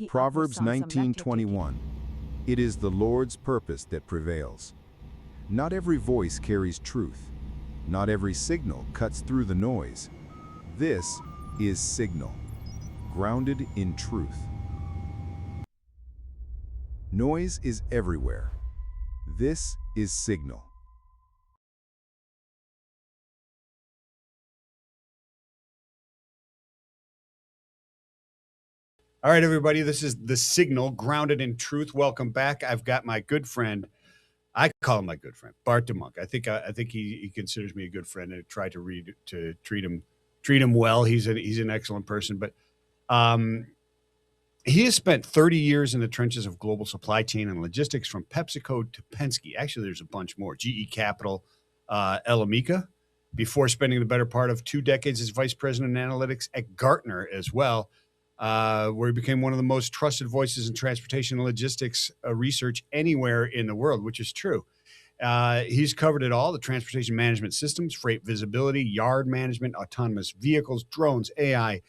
Proverbs 19:21. It is the Lord's purpose that prevails. Not every voice carries truth. Not every signal cuts through the noise. This is Signal, grounded in truth. Noise is everywhere. This is Signal. All right, everybody, this is The Signal, grounded in truth. Welcome back. I've got my good friend. I call him my good friend, Bart De Muynck. I think he considers me a good friend, and I try to treat him well. He's an excellent person, but he has spent 30 years in the trenches of global supply chain and logistics, from PepsiCo to Penske. Actually, there's a bunch more. GE Capital, Elemica, before spending the better part of 2 decades as Vice President and Analyst at Gartner as well. Where he became one of the most trusted voices in transportation and logistics research anywhere in the world, which is true. He's covered it all: the transportation management systems, freight visibility, yard management, autonomous vehicles, drones, AI,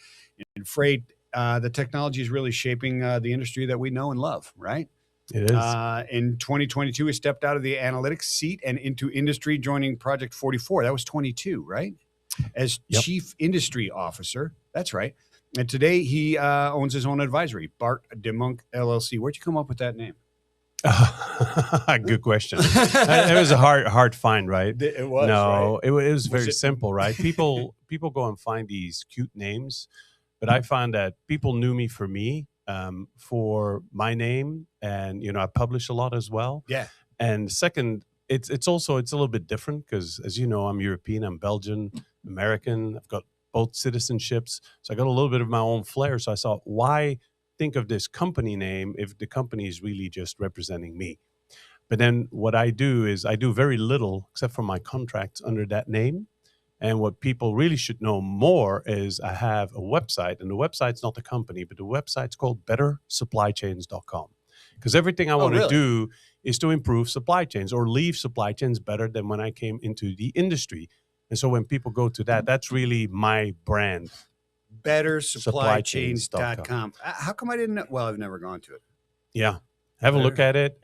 and freight. The technology is really shaping the industry that we know and love, right? It is. In 2022, he stepped out of the analytics seat and into industry, joining Project 44. That was 22, right? As Chief Industry Officer. That's right. And today he owns his own advisory, Bart De Muynck LLC. Where'd you come up with that name? Good question. It was a hard find, right? It was. No, right? it was very simple, right? People go and find these cute names, but I found that people knew me for for my name, and I publish a lot as well. Yeah. And second, it's a little bit different because, as you know, I'm European, I'm Belgian, American. I've got both citizenships. So I got a little bit of my own flair. So I thought, why think of this company name if the company is really just representing me? But then what I do is I do very little except for my contracts under that name. And what people really should know more is I have a website, and the website's not the company, but the website's called bettersupplychains.com. Because everything I want to do is to improve supply chains or leave supply chains better than when I came into the industry. And so when people go to that, that's really my brand. BetterSupplyChains.com. How come I didn't know? Well, I've never gone to it. Yeah. Have a look at it.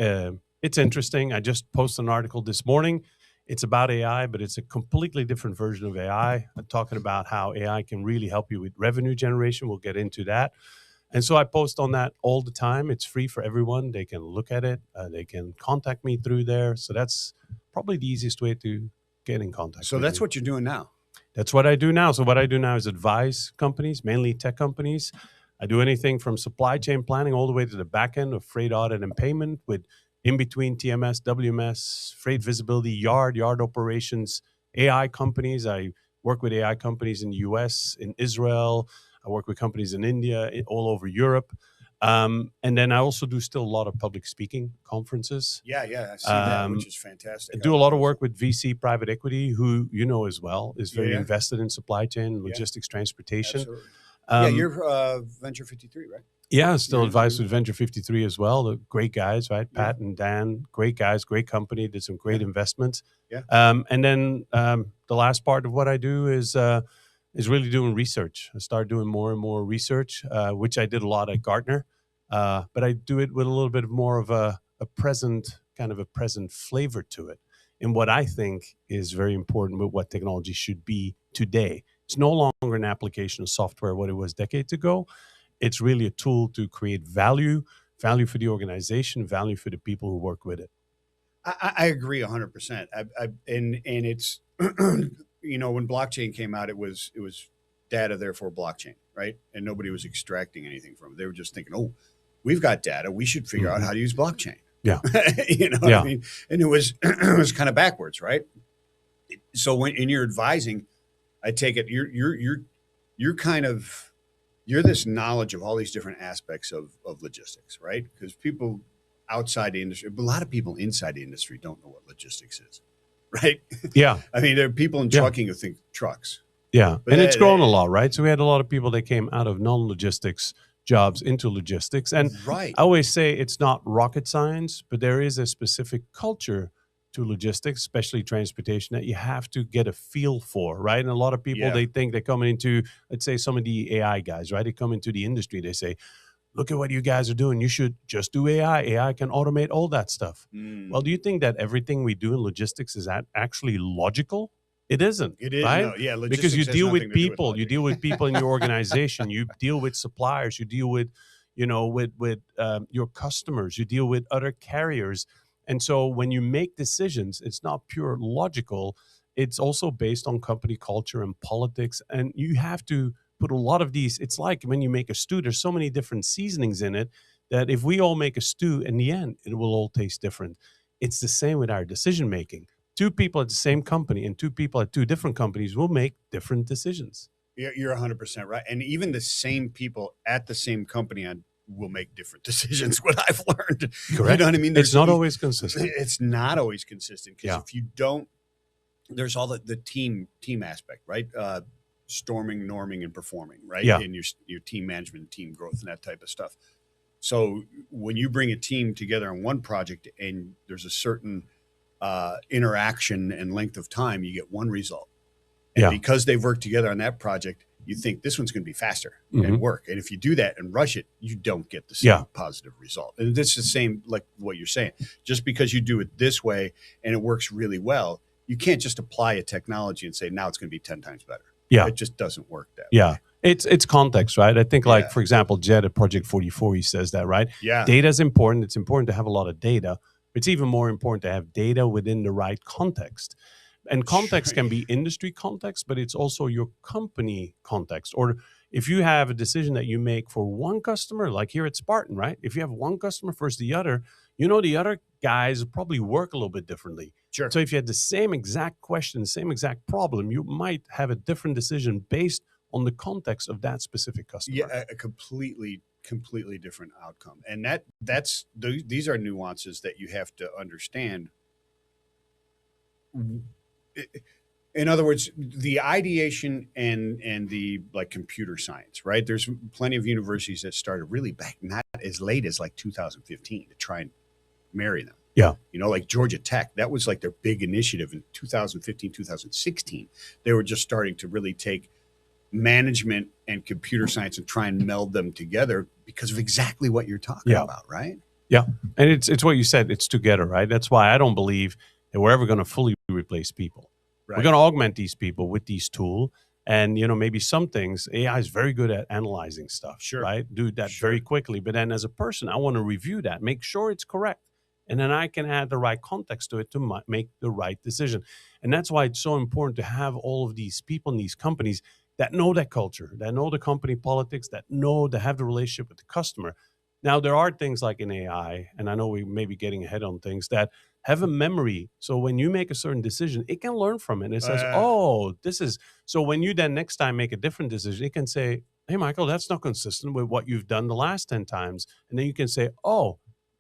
It's interesting. I just posted an article this morning. It's about AI, but it's a completely different version of AI. I'm talking about how AI can really help you with revenue generation. We'll get into that. And so I post on that all the time. It's free for everyone. They can look at it. They can contact me through there. So that's probably the easiest way to get in contact. So that's what you're doing now. That's what I do now. So what I do now is advise companies, mainly tech companies. I do anything from supply chain planning all the way to the back end of freight audit and payment, with in between TMS, WMS, freight visibility, yard operations, AI companies. I work with AI companies in the US, in Israel. I work with companies in India, all over Europe. And then I also do still a lot of public speaking conferences. Yeah, I see that, which is fantastic. I do a lot of work with VC private equity, who you know as well is very invested in supply chain, logistics, transportation. Absolutely. You're Venture 53, right? Yeah, still advised with Venture 53 as well. The great guys, right? Pat and Dan, great guys, great company, did some great investments. Yeah. And then the last part of what I do is really doing research. I started doing more and more research, which I did a lot at Gartner. But I do it with a little bit more of a present flavor to it. And what I think is very important with what technology should be today. It's no longer an application of software, what it was decades ago. It's really a tool to create value for the organization, value for the people who work with it. I agree 100%. And it's, when blockchain came out, it was data, therefore blockchain, right? And nobody was extracting anything from it. They were just thinking, oh, we've got data. We should figure out how to use blockchain. Yeah. What I mean? And it was kind of backwards, right? So when in your advising, I take it you're this knowledge of all these different aspects of logistics, right? Because people outside the industry, a lot of people inside the industry don't know what logistics is, right? Yeah. I mean, there are people in trucking who think trucks. Yeah. But it's grown a lot, right? So we had a lot of people that came out of non-logistics jobs into logistics. And I always say it's not rocket science, but there is a specific culture to logistics, especially transportation, that you have to get a feel for, right? And a lot of people, they think they're coming into, let's say some of the AI guys, right? They come into the industry, they say, look at what you guys are doing. You should just do AI. AI can automate all that stuff. Well, do you think that everything we do in logistics is actually logical? It isn't. It is, right? no, yeah, Because you logistics has deal nothing with to do with people. You logic. deal with people in your organization. You deal with suppliers. You deal with, with your customers. You deal with other carriers. And so when you make decisions, it's not pure logical. It's also based on company culture and politics. And you have to put a lot of these. It's like when you make a stew, there's so many different seasonings in it that if we all make a stew, in the end, it will all taste different. It's the same with our decision making. Two people at the same company and two people at two different companies will make different decisions. You're 100% right. And even the same people at the same company will make different decisions, what I've learned. Correct. You know what I mean? It's not always consistent. It's not always consistent because Yeah. if you don't, there's all the team aspect, right? Storming, norming, and performing, right? Yeah. And your team management and team growth and that type of stuff. So when you bring a team together on one project and there's a certain interaction and length of time, you get one result. And Yeah. because they've worked together on that project, you think this one's going to be faster Mhm. and work. And if you do that and rush it, you don't get the same Yeah. positive result. And this is the same, like what you're saying. Just because you do it this way and it works really well, you can't just apply a technology and say, now it's going to be 10 times better. Yeah. It just doesn't work that way. Yeah. It's context, right? I think like, Yeah. for example, Jed at Project 44, he says that, right? Yeah. Data is important. It's important to have a lot of data. It's even more important to have data within the right context. And context can be industry context, but it's also your company context. Or if you have a decision that you make for one customer, like here at Spartan, right? If you have one customer versus the other, the other guys probably work a little bit differently. Sure. So if you had the same exact question, same exact problem, you might have a different decision based on the context of that specific customer. Yeah, a completely different outcome. And these are nuances that you have to understand. In other words, the ideation and the like computer science, right? There's plenty of universities that started really back, not as late as like 2015 to try and marry them. Yeah. Like Georgia Tech, that was like their big initiative in 2015, 2016. They were just starting to really take management and computer science and try and meld them together because of exactly what you're talking about, right? Yeah. And it's what you said, it's together, right? That's why I don't believe that we're ever going to fully replace people. Right. We're going to augment these people with these tools. And, maybe some things, AI is very good at analyzing stuff, Sure. right? Do that very quickly. But then as a person, I want to review that, make sure it's correct. And then I can add the right context to it to make the right decision. And that's why it's so important to have all of these people in these companies that know that culture, that know the company politics, that have the relationship with the customer. Now, there are things like in AI, and I know we may be getting ahead on things, that have a memory. So when you make a certain decision, it can learn from it. And it says, this is, so when you then next time make a different decision, it can say, hey, Michael, that's not consistent with what you've done the last 10 times. And then you can say, oh,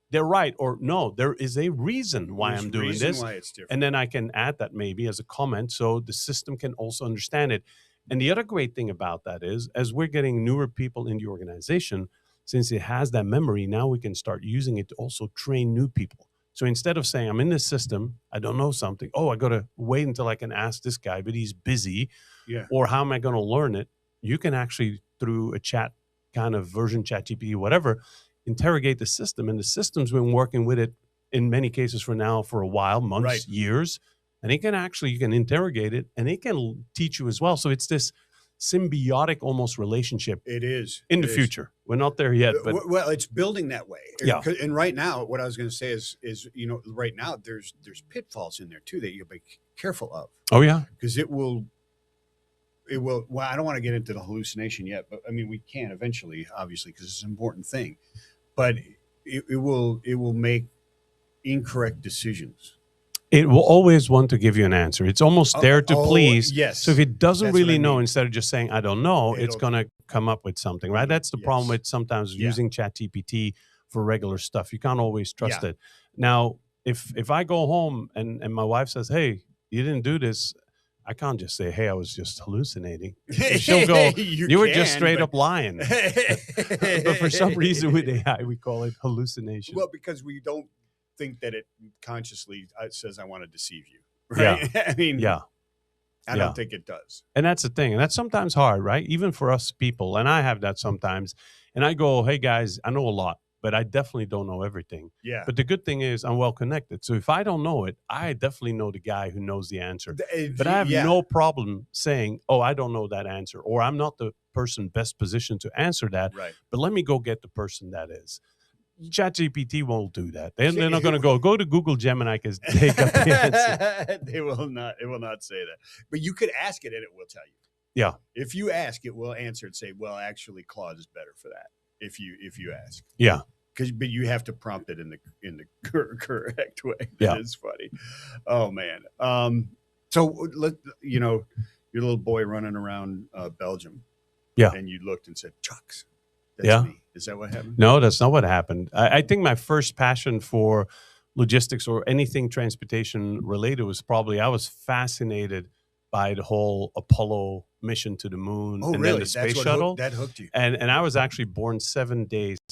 they're right. Or no, there is a reason why I'm doing this. Why it's different. And then I can add that maybe as a comment so the system can also understand it. And the other great thing about that is, as we're getting newer people in the organization, since it has that memory, now we can start using it to also train new people. So instead of saying, I'm in this system, I don't know something. Oh, I got to wait until I can ask this guy, but he's busy. Yeah. Or how am I going to learn it? You can actually, through a chat kind of version, ChatGPT, whatever, interrogate the system. And the system's been working with it in many cases for a while, months, years. And you can interrogate it and it can teach you as well. So it's this symbiotic almost relationship. It is. In the future. We're not there yet. But well, it's building that way. Yeah. And right now, what I was going to say is, right now there's pitfalls in there too that you be careful of. Oh, yeah. Because it will, well, I don't want to get into the hallucination yet, but I mean, we can eventually, obviously, because it's an important thing, but it will make incorrect decisions. It will always want to give you an answer. It's almost there to please. Yes. So if it doesn't That's really what I know, mean. instead of just saying, I don't know, it's It'll- going to come up with something, right? That's the problem with sometimes Yeah. using ChatGPT for regular stuff. You can't always trust Yeah. it. Now, if I go home and my wife says, hey, you didn't do this, I can't just say, hey, I was just hallucinating. She'll go, you were just straight up lying. But for some reason with AI, we call it hallucination. Well, because we don't think that it consciously says, I want to deceive you. Right? I mean, Yeah. I don't think it does. And that's the thing. And that's sometimes hard, right? Even for us people. And I have that sometimes. And I go, hey, guys, I know a lot, but I definitely don't know everything. Yeah. But the good thing is I'm well connected. So if I don't know it, I definitely know the guy who knows the answer. But I have no problem saying, oh, I don't know that answer, or I'm not the person best positioned to answer that. Right. But let me go get the person that is. ChatGPT won't do that. They're not going to go to Google Gemini because they got the answer. They will not. It will not say that. But you could ask it, and it will tell you. Yeah. If you ask, it will answer and say, "Well, actually, Claude is better for that." If you ask. Yeah. But you have to prompt it in the correct way. Yeah. That is funny. Oh man. So your little boy running around Belgium. Yeah. And you looked and said, "Trucks." That's me. Is that what happened? No, that's not what happened. I think my first passion for logistics or anything transportation related was probably I was fascinated by the whole Apollo mission to the moon and then the space shuttle. That hooked you. And I was actually born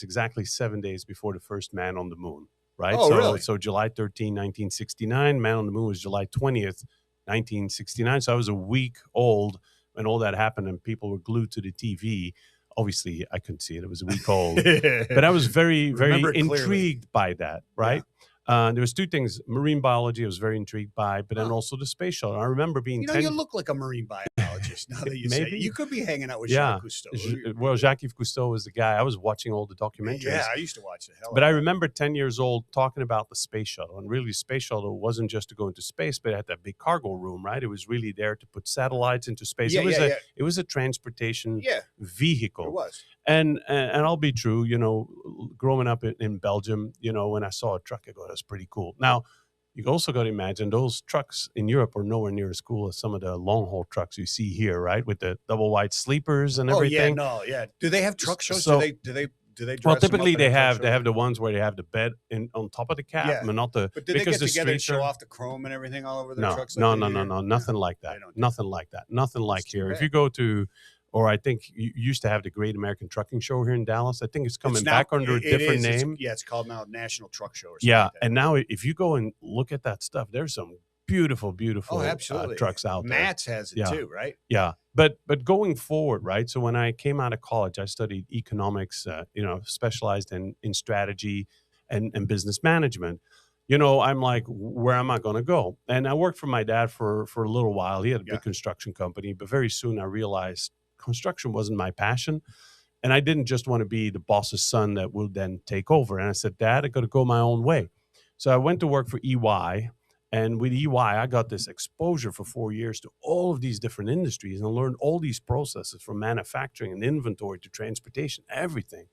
exactly 7 days before the first man on the moon, right? Oh, really? So July 13, 1969, man on the moon was July 20th, 1969. So I was a week old when all that happened and people were glued to the TV. Obviously, I couldn't see it. It was a week old. But I was very, very intrigued by that, right? Yeah. There was two things. Marine biology I was very intrigued by, but then also the space shuttle. I remember being you look like a marine biologist now that you say it. You could be hanging out with Jacques Cousteau. Well, Jacques Cousteau was the guy. I was watching all the documentaries. Yeah, I used to watch the hell But I remember 10 years old talking about the space shuttle. And really, the space shuttle wasn't just to go into space, but it had that big cargo room, right? It was really there to put satellites into space. It was a transportation vehicle. It was. And I'll be true, growing up in Belgium, when I saw a truck, I go, that's pretty cool. Now, you also got to imagine those trucks in Europe are nowhere near as cool as some of the long haul trucks you see here, right? With the double wide sleepers and everything. Do they have truck shows? So, do they well, typically they have the ones where they have the bed on top of the cab, but not the. But do they get together and show off the chrome and everything all over their trucks? No, nothing like that. Nothing like that. Nothing like here. If you go to. Or I think you used to have the Great American Trucking Show here in Dallas. I think it's coming back under a different name. It's called now National Truck Show. Or something like that. And now if you go and look at that stuff, there's some beautiful trucks out there. Matt's has it too, right? Yeah. But going forward, right? So when I came out of college, I studied economics, specialized in strategy and business management. I'm like, where am I going to go? And I worked for my dad for a little while. He had a big construction company, but very soon I realized construction wasn't my passion. And I didn't just want to be the boss's son that will then take over. And I said, Dad, I got to go my own way. So I went to work for EY. And with EY, I got this exposure for 4 years to all of these different industries and learned all these processes from manufacturing and inventory to transportation, everything.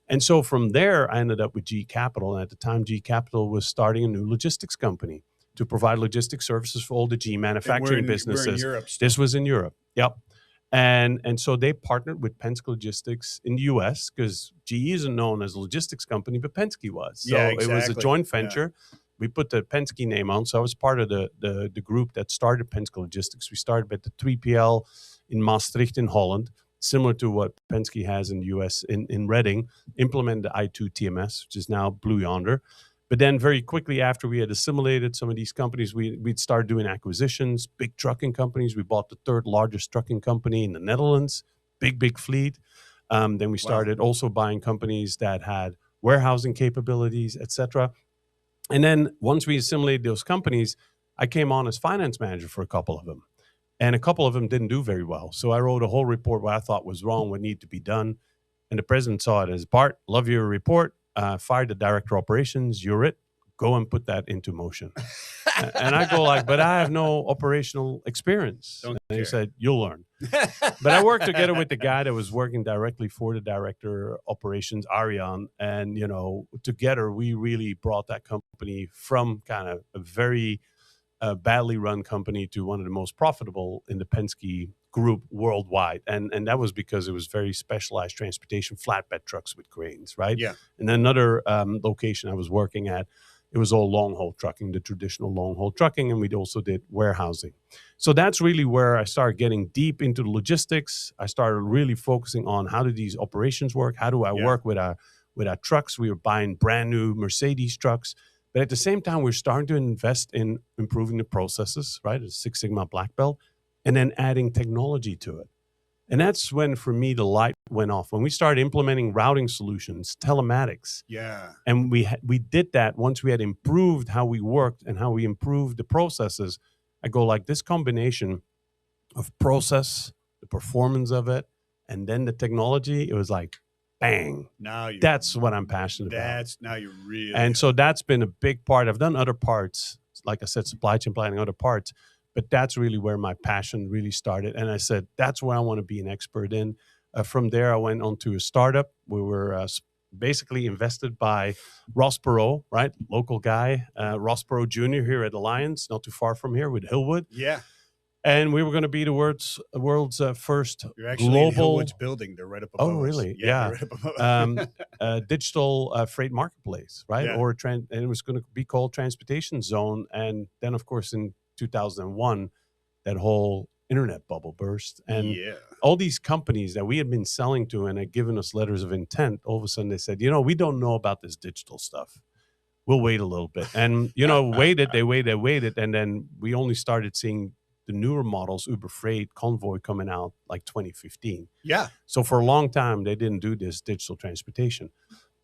And so from there, I ended up with G Capital. And at the time, G Capital was starting a new logistics company to provide logistics services for all the G manufacturing businesses. We're in Europe still. This was in Europe. Yep. And so they partnered with Penske Logistics in the U.S. because GE isn't known as a logistics company, but Penske was. So it was a joint venture. Yeah. We put the Penske name on. So I was part of the group that started Penske Logistics. We started with the 3PL in Maastricht in Holland, similar to what Penske has in the U.S. in Reading, implemented the I2 TMS, which is now Blue Yonder. But then very quickly after we had assimilated some of these companies, we'd start doing acquisitions, big trucking companies. We bought the third largest trucking company in the Netherlands, big fleet. Then we started also buying companies that had warehousing capabilities, et cetera. And then once we assimilated those companies, I came on as finance manager for a couple of them. And a couple of them didn't do very well. So I wrote a whole report what I thought was wrong, what needed to be done. And the president saw it as, Bart, love your report. Fired the director of operations, you're it. Go and put that into motion. And I go like, but I have no operational experience. And he said, you'll learn. But I worked together with the guy that was working directly for the director of operations, Arjan. And, together we really brought that company from kind of a very badly run company to one of the most profitable in the Penske group worldwide. And that was because it was very specialized transportation, flatbed trucks with cranes, right? Yeah. And then another location I was working at, it was all long-haul trucking, the traditional long-haul trucking, and we also did warehousing. So that's really where I started getting deep into the logistics. I started really focusing on how do these operations work? How do I work with our trucks? We were buying brand new Mercedes trucks. But at the same time, we're starting to invest in improving the processes, right? A Six Sigma black belt. and then adding technology to it. And that's when, for me, the light went off. When we started implementing routing solutions, telematics, and we did that once we had improved how we worked and how we improved the processes. I go like, this combination of process, the performance of it, and then the technology, it was like, bang. That's what I'm passionate about. Now you're really. And so that's been a big part. I've done other parts, like I said, supply chain planning, other parts. But that's really where my passion really started. And I said, that's where I want to be an expert in. From there, I went on to a startup. We were basically invested by Ross Perot, right? Local guy, Ross Perot Jr. here at Alliance, not too far from here with Hillwood. Yeah. And we were going to be the world's first You're actually global. in Hillwood's building. They're right up above us. Oh, really? Yeah. Yeah. Right up above us. Digital freight marketplace, right? Yeah. And it was going to be called Transportation Zone. And then, of course, in 2001, that whole internet bubble burst. And all these companies that we had been selling to and had given us letters of intent, all of a sudden they said, we don't know about this digital stuff. We'll wait a little bit. And, they waited. And then we only started seeing the newer models, Uber Freight, Convoy, coming out like 2015. Yeah. So for a long time, they didn't do this digital transportation.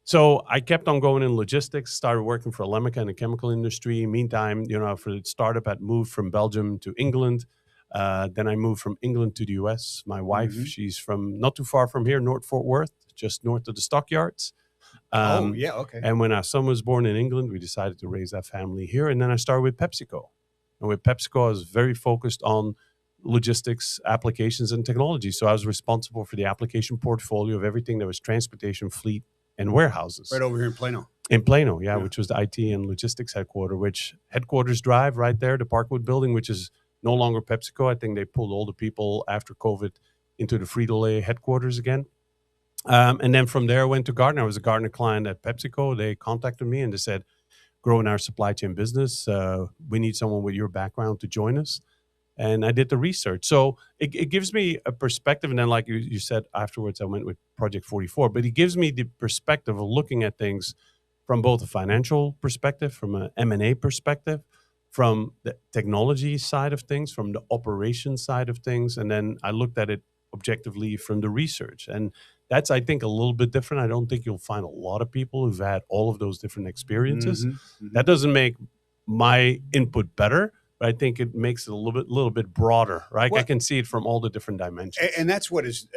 So I kept on going in logistics, started working for Elemica in the chemical industry. Meantime, for the startup, I'd moved from Belgium to England. Then I moved from England to the US. My wife, she's from not too far from here, North Fort Worth, just north of the stockyards. Okay. And when our son was born in England, we decided to raise that family here. And then I started with PepsiCo. And with PepsiCo, I was very focused on logistics, applications, and technology. So I was responsible for the application portfolio of everything that was transportation, fleet, and warehouses. Right over here in Plano. In Plano, yeah, which was the IT and logistics headquarters drive right there, the Parkwood building, which is no longer PepsiCo. I think they pulled all the people after COVID into the Frito-Lay headquarters again. And then from there, I went to Gartner. I was a Gartner client at PepsiCo. They contacted me and they said, growing our supply chain business, we need someone with your background to join us. And I did the research. So it gives me a perspective. And then like you said, afterwards, I went with Project 44. But it gives me the perspective of looking at things from both a financial perspective, from an M&A perspective, from the technology side of things, from the operations side of things. And then I looked at it objectively from the research. And that's, I think, a little bit different. I don't think you'll find a lot of people who've had all of those different experiences. That doesn't make my input better, but I think it makes it a little bit broader, right? I can see it from all the different dimensions. And that's what is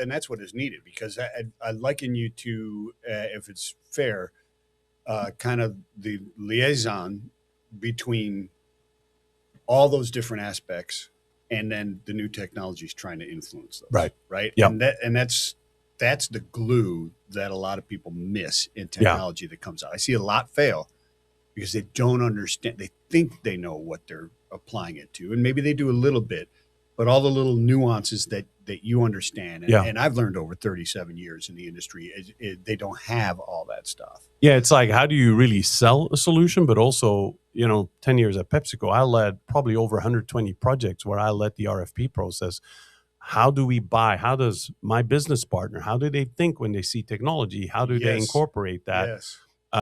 needed, because I liken you to, if it's fair, kind of the liaison between all those different aspects, and then the new technologies trying to influence those. Right. Yeah. And that's the glue that a lot of people miss in technology that comes out. I see a lot fail because they don't understand. They think they know what they're applying it to, and maybe they do a little bit, but all the little nuances that you understand, and I've learned over 37 years in the industry, they don't have all that stuff. Yeah, it's like, how do you really sell a solution? But also, 10 years at PepsiCo, I led probably over 120 projects where I led the RFP process. How do we buy? How does my business partner, how do they think when they see technology? How do they incorporate that? Yes.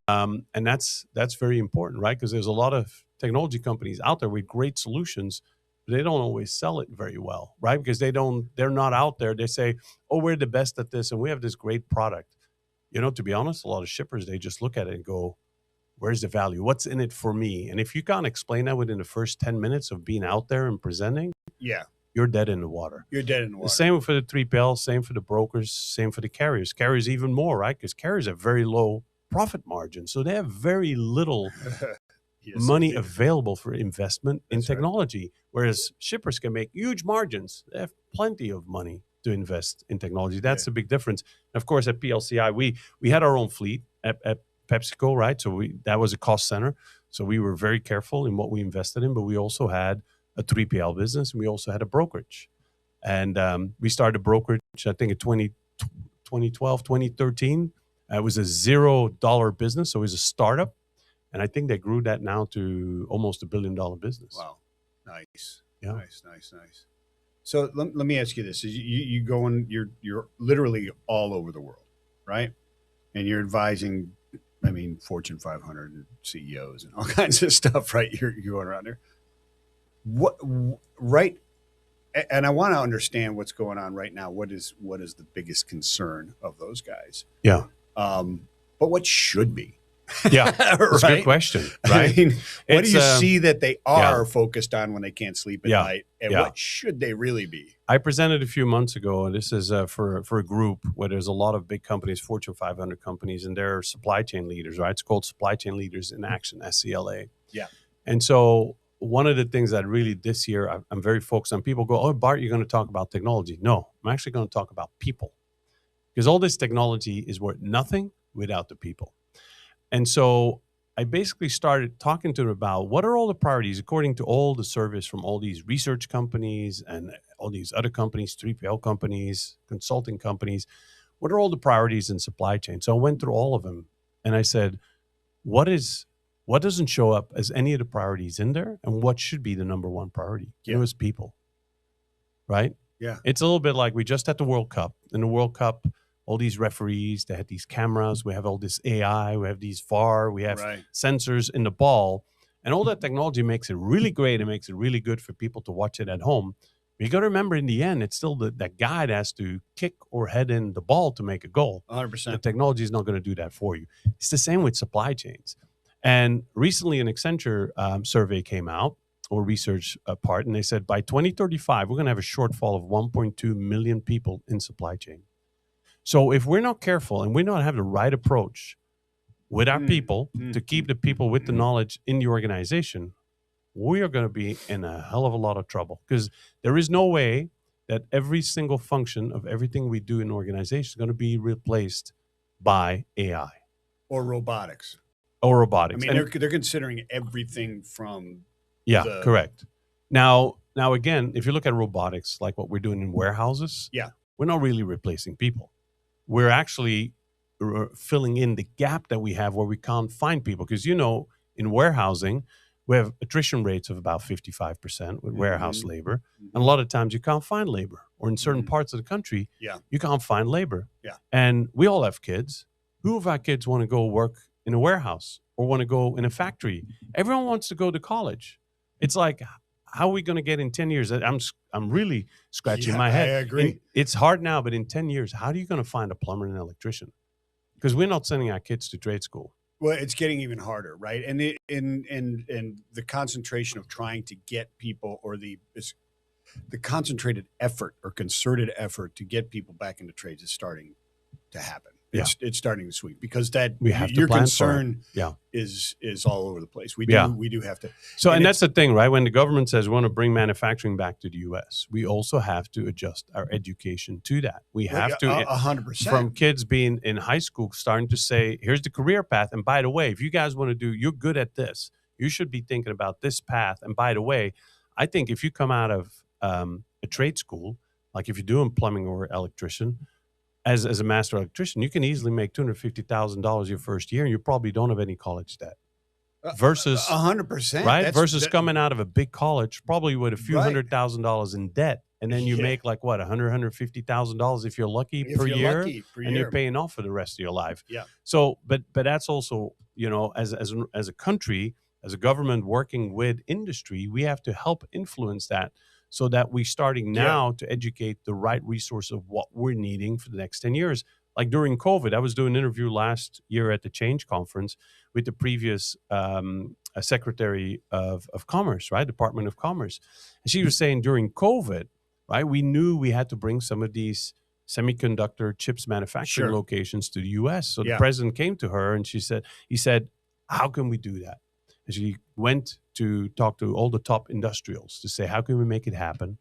And that's very important, right? Because there's a lot of technology companies out there with great solutions, but they don't always sell it very well, right? Because they're not out there. They say, oh, we're the best at this and we have this great product. To be honest, a lot of shippers, they just look at it and go, where's the value? What's in it for me? And if you can't explain that within the first 10 minutes of being out there and presenting, you're dead in the water. You're dead in the water. The same for the 3PL, same for the brokers, same for the carriers. Carriers even more, right? Because carriers have very low profit margins. So they have very little money available for investment in technology. Whereas shippers can make huge margins. They have plenty of money to invest in technology. That's the big difference. And of course, at PLCI, we had our own fleet at PepsiCo, right? So that was a cost center. So we were very careful in what we invested in, but we also had a 3PL business, and we also had a brokerage. And we started a brokerage, I think, in 2012, 2013. It was a $0 business, so it was a startup. And I think they grew that now to almost $1 billion business. Wow. Nice. Yeah. Nice. So let me ask you this. You go and you're literally all over the world, right? And you're advising, Fortune 500 CEOs and all kinds of stuff, right? You're going around there. What, right And I want to understand what's going on right now. What is the biggest concern of those guys? Yeah. But what should be? Yeah, that's a good question, right? I mean, what do you It's, see that they are focused on when they can't sleep at Yeah. night, and Yeah. what should they really be? I presented a few months ago, and this is for a group where there's a lot of big companies, Fortune 500 companies, and they're supply chain leaders, right? It's called Supply Chain Leaders in Action, SCLA. Yeah. And so one of the things that really this year I'm very focused on, people go, oh, Bart, you're going to talk about technology. No, I'm actually going to talk about people, because all this technology is worth nothing without the people. And so I basically started talking to them about what are all the priorities according to all the surveys from all these research companies and all these other companies, 3PL companies, consulting companies. What are all the priorities in supply chain? So I went through all of them and I said, what doesn't show up as any of the priorities in there, and what should be the number one priority? Yeah. It was people, right? Yeah. It's a little bit like we just had the World Cup. In the World Cup, all these referees, they had these cameras, we have all this AI, we have these VAR, we have Right. sensors in the ball, and all that technology makes it really great and makes it really good for people to watch it at home. But you got to remember, in the end, it's still that guy that has to kick or head in the ball to make a goal. 100%. The technology is not going to do that for you. It's the same with supply chains. And recently an Accenture survey came out, or research part, and they said by 2035, we're going to have a shortfall of 1.2 million people in supply chain. So if we're not careful and we don't have the right approach with our people to keep the people with the knowledge in the organization, we are going to be in a hell of a lot of trouble, because there is no way that every single function of everything we do in an organization is going to be replaced by AI Or robotics. or robotics. I mean, they're considering everything from correct. Now again, if you look at robotics, like what we're doing in warehouses, we're not really replacing people. We're actually filling in the gap that we have where we can't find people. Because, in warehousing, we have attrition rates of about 55% with warehouse labor. And a lot of times you can't find labor. Or in certain parts of the country, you can't find labor. Yeah. And we all have kids. Who of our kids want to go work in a warehouse or want to go in a factory? Everyone wants to go to college. It's like, how are we going to get in 10 years? I'm really scratching my head. I agree. It's hard now, but in 10 years, how are you going to find a plumber and an electrician? Because we're not sending our kids to trade school. Well, it's getting even harder, right? And the concentration of trying to get people, or the concentrated effort or concerted effort to get people back into trades is starting to happen. It's starting to sweep, because your concern is all over the place. We do have to. So, and that's the thing, right? When the government says we want to bring manufacturing back to the U.S., we also have to adjust our education to that. We have to 100%. From kids being in high school, starting to say, here's the career path. And by the way, if you guys want to do, you're good at this, you should be thinking about this path. And by the way, I think if you come out of a trade school, like if you're doing plumbing or electrician, as a master electrician, you can easily make $250,000 your first year, and you probably don't have any college debt. Versus 100%, right? Versus coming out of a big college, probably with a few $100,000 in debt, and then you make like what, $150,000 if you're lucky per year, and you're paying off for the rest of your life. Yeah. So, but that's also, as a country, as a government working with industry, we have to help influence that, so that we're starting now to educate the right resource of what we're needing for the next 10 years. Like during COVID, I was doing an interview last year at the Change Conference with the previous Secretary of Commerce, right? Department of Commerce. And she was saying during COVID, right, we knew we had to bring some of these semiconductor chips manufacturing locations to the U.S. So the president came to her and he said, how can we do that? And she went to talk to all the top industrials to say, how can we make it happen?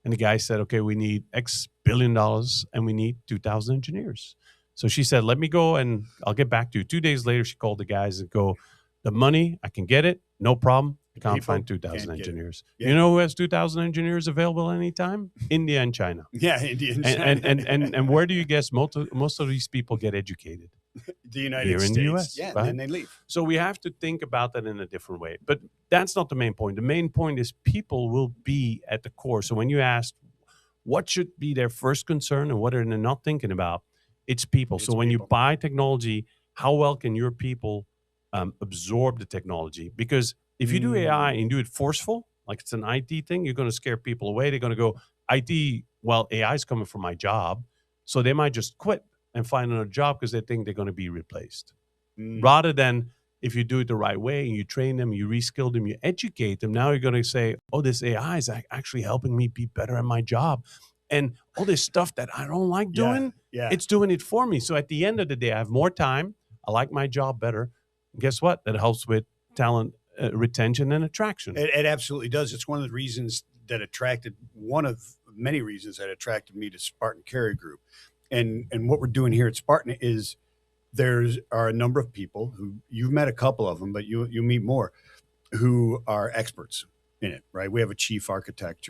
And the guy said, okay, we need X $billion and we need 2,000 engineers. So she said, let me go and I'll get back to you. 2 days later, she called the guys and go, the money, I can get it. No problem. I can't find 2,000 engineers. Yeah. You know who has 2,000 engineers available anytime? India and China. Yeah, India and China. And where do you guess most of these people get educated? The United States. Here in the U.S. Yeah, right? and then they leave. So we have to think about that in a different way. But that's not the main point. The main point is people will be at the core. So when you ask what should be their first concern and what are they not thinking about, it's people. So when you buy technology, how well can your people absorb the technology? Because if you do AI and do it forceful, like it's an IT thing, you're going to scare people away. They're going to go, IT, well, AI is coming for my job. So they might just quit and find another job because they think they're going to be replaced. Rather than if you do it the right way and you train them, you reskill them, you educate them, now you're going to say, oh, this AI is actually helping me be better at my job. And all this stuff that I don't like doing, it's doing it for me. So at the end of the day, I have more time. I like my job better. And guess what? That helps with talent retention and attraction. It absolutely does. It's one of the reasons that one of many reasons that attracted me to Spartan Carrier Group. And what we're doing here at Spartan is there are a number of people who, you've met a couple of them, but you meet more, who are experts in it, right? We have a chief architect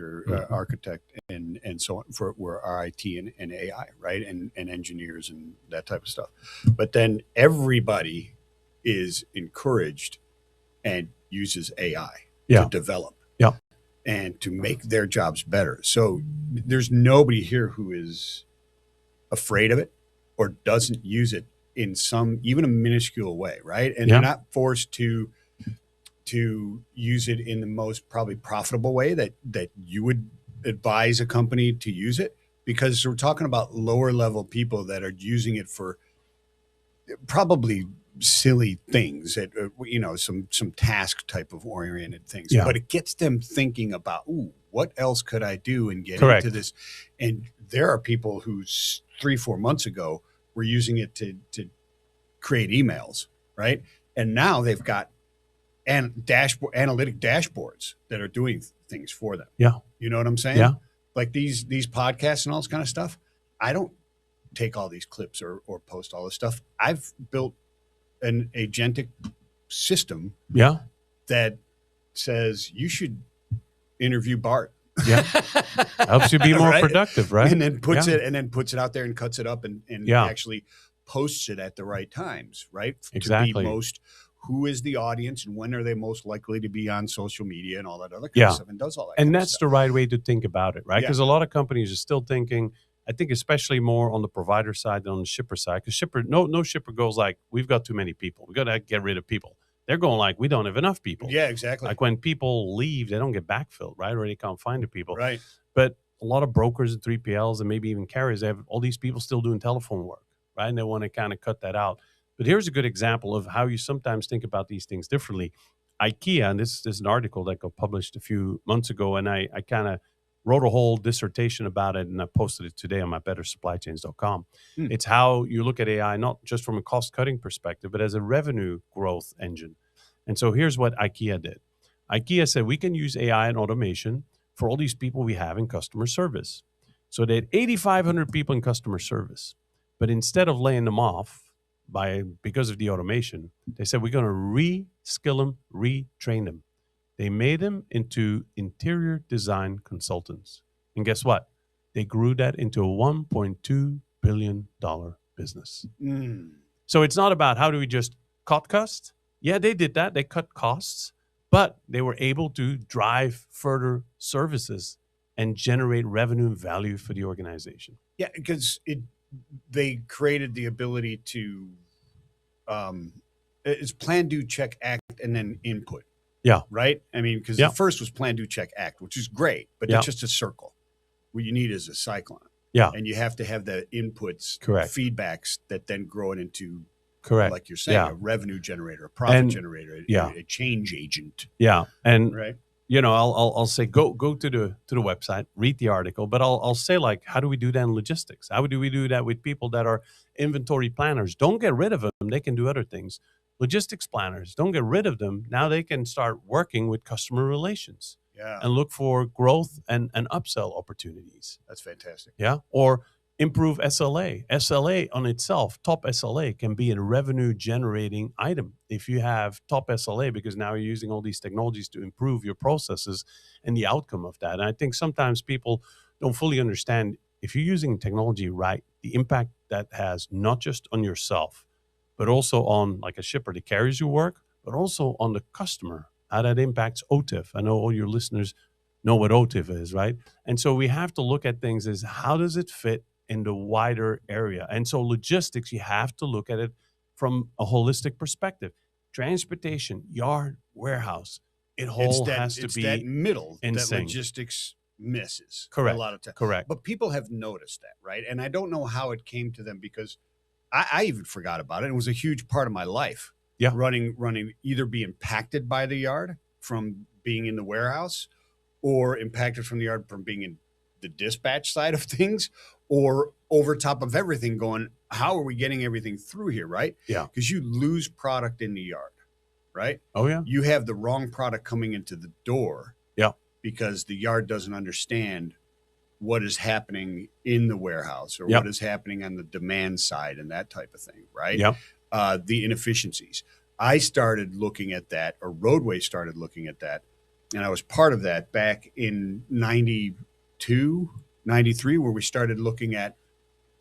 and so on for our IT and AI, right? And engineers and that type of stuff. But then everybody is encouraged and uses AI to develop and to make their jobs better. So there's nobody here who is afraid of it or doesn't use it in some, even a minuscule way, right? And they're not forced to use it in the most probably profitable way that you would advise a company to use it, because we're talking about lower level people that are using it for probably silly things that, some task type of oriented things, but it gets them thinking about, what else could I do and get into this? And there are people who 3-4 months ago were using it to create emails, right? And now they've got analytic dashboards that are doing things for them. Yeah. You know what I'm saying? Yeah. Like these podcasts and all this kind of stuff. I don't take all these clips or post all this stuff. I've built an agentic system that says you should interview Bart. Yeah. Helps you be more productive, right? And then puts it out there and cuts it up and actually posts it at the right times, right? Exactly. To be who is the audience and when are they most likely to be on social media and all that other kind of stuff, and does all that. And that's the right way to think about it, right? Because a lot of companies are still thinking, I think especially more on the provider side than on the shipper side, because no shipper goes like, we've got too many people. We got to get rid of people. They're going like, we don't have enough people. Yeah, exactly. Like when people leave, they don't get backfilled, right? Or they can't find the people. Right. But a lot of brokers and 3PLs and maybe even carriers, they have all these people still doing telephone work, right? And they want to kind of cut that out. But here's a good example of how you sometimes think about these things differently. IKEA, and this is an article that got published a few months ago, and I kind of wrote a whole dissertation about it, and I posted it today on my bettersupplychains.com. It's how you look at AI, not just from a cost-cutting perspective, but as a revenue growth engine. And so here's what IKEA did. IKEA said, we can use AI and automation for all these people we have in customer service. So they had 8,500 people in customer service. But instead of laying them off because of the automation, they said, we're going to reskill them, retrain them. They made them into interior design consultants. And guess what? They grew that into a $1.2 billion business. So it's not about how do we just cut costs. Yeah, they did that. They cut costs, but they were able to drive further services and generate revenue and value for the organization. Yeah, because they created the ability to it's plan, do, check, act, and then input. Yeah. Right? I mean, because the first was plan, do, check, act, which is great, but it's just a circle. What you need is a cyclone. Yeah. And you have to have the inputs, feedbacks that then grow it into, like you're saying, a revenue generator, a profit generator, a change agent. Yeah. And right. I'll say go to the website, read the article, but I'll say, like, how do we do that in logistics? How do we do that with people that are inventory planners? Don't get rid of them. They can do other things. Logistics planners, don't get rid of them. Now they can start working with customer relations and look for growth and upsell opportunities. That's fantastic. Yeah. Or improve SLA. SLA on itself, top SLA can be a revenue generating item if you have top SLA, because now you're using all these technologies to improve your processes and the outcome of that. And I think sometimes people don't fully understand, if you're using technology right, the impact that has not just on yourself, but also on, like, a shipper that carries your work, but also on the customer, how that impacts OTIF. I know all your listeners know what OTIF is, right? And so we have to look at things as, how does it fit in the wider area? And so logistics, you have to look at it from a holistic perspective. Transportation, yard, warehouse, It all has to it's be that middle in that sync. logistics misses Correct. a lot of times. Correct. But people have noticed that, right? And I don't know how it came to them because I even forgot about it. It was a huge part of my life. Yeah. Running, either be impacted by the yard from being in the warehouse, or impacted from the yard from being in the dispatch side of things, or over top of everything going, how are we getting everything through here, right? Yeah. Because you lose product in the yard, right? Oh, yeah. You have the wrong product coming into the door. Yeah. Because the yard doesn't understand what is happening in the warehouse, or Yep. what is happening on the demand side and that type of thing, right? Yep. The inefficiencies. I started looking at that, or Roadway started looking at that, and I was part of that back in 92, 93, where we started looking at,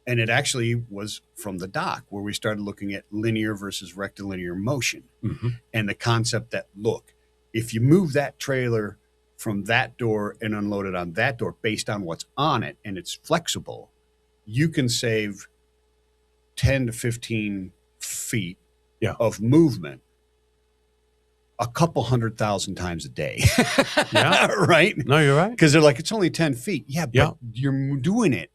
and it actually was from the dock, where we started looking at linear versus rectilinear motion. Mm-hmm. And the concept that, look, if you move that trailer from that door and unload it on that door based on what's on it, and it's flexible, you can save 10 to 15 feet Yeah. of movement a couple 100,000 times a day. Yeah. Right? No, you're right. Because they're like, it's only 10 feet. Yeah, but Yeah. you're doing it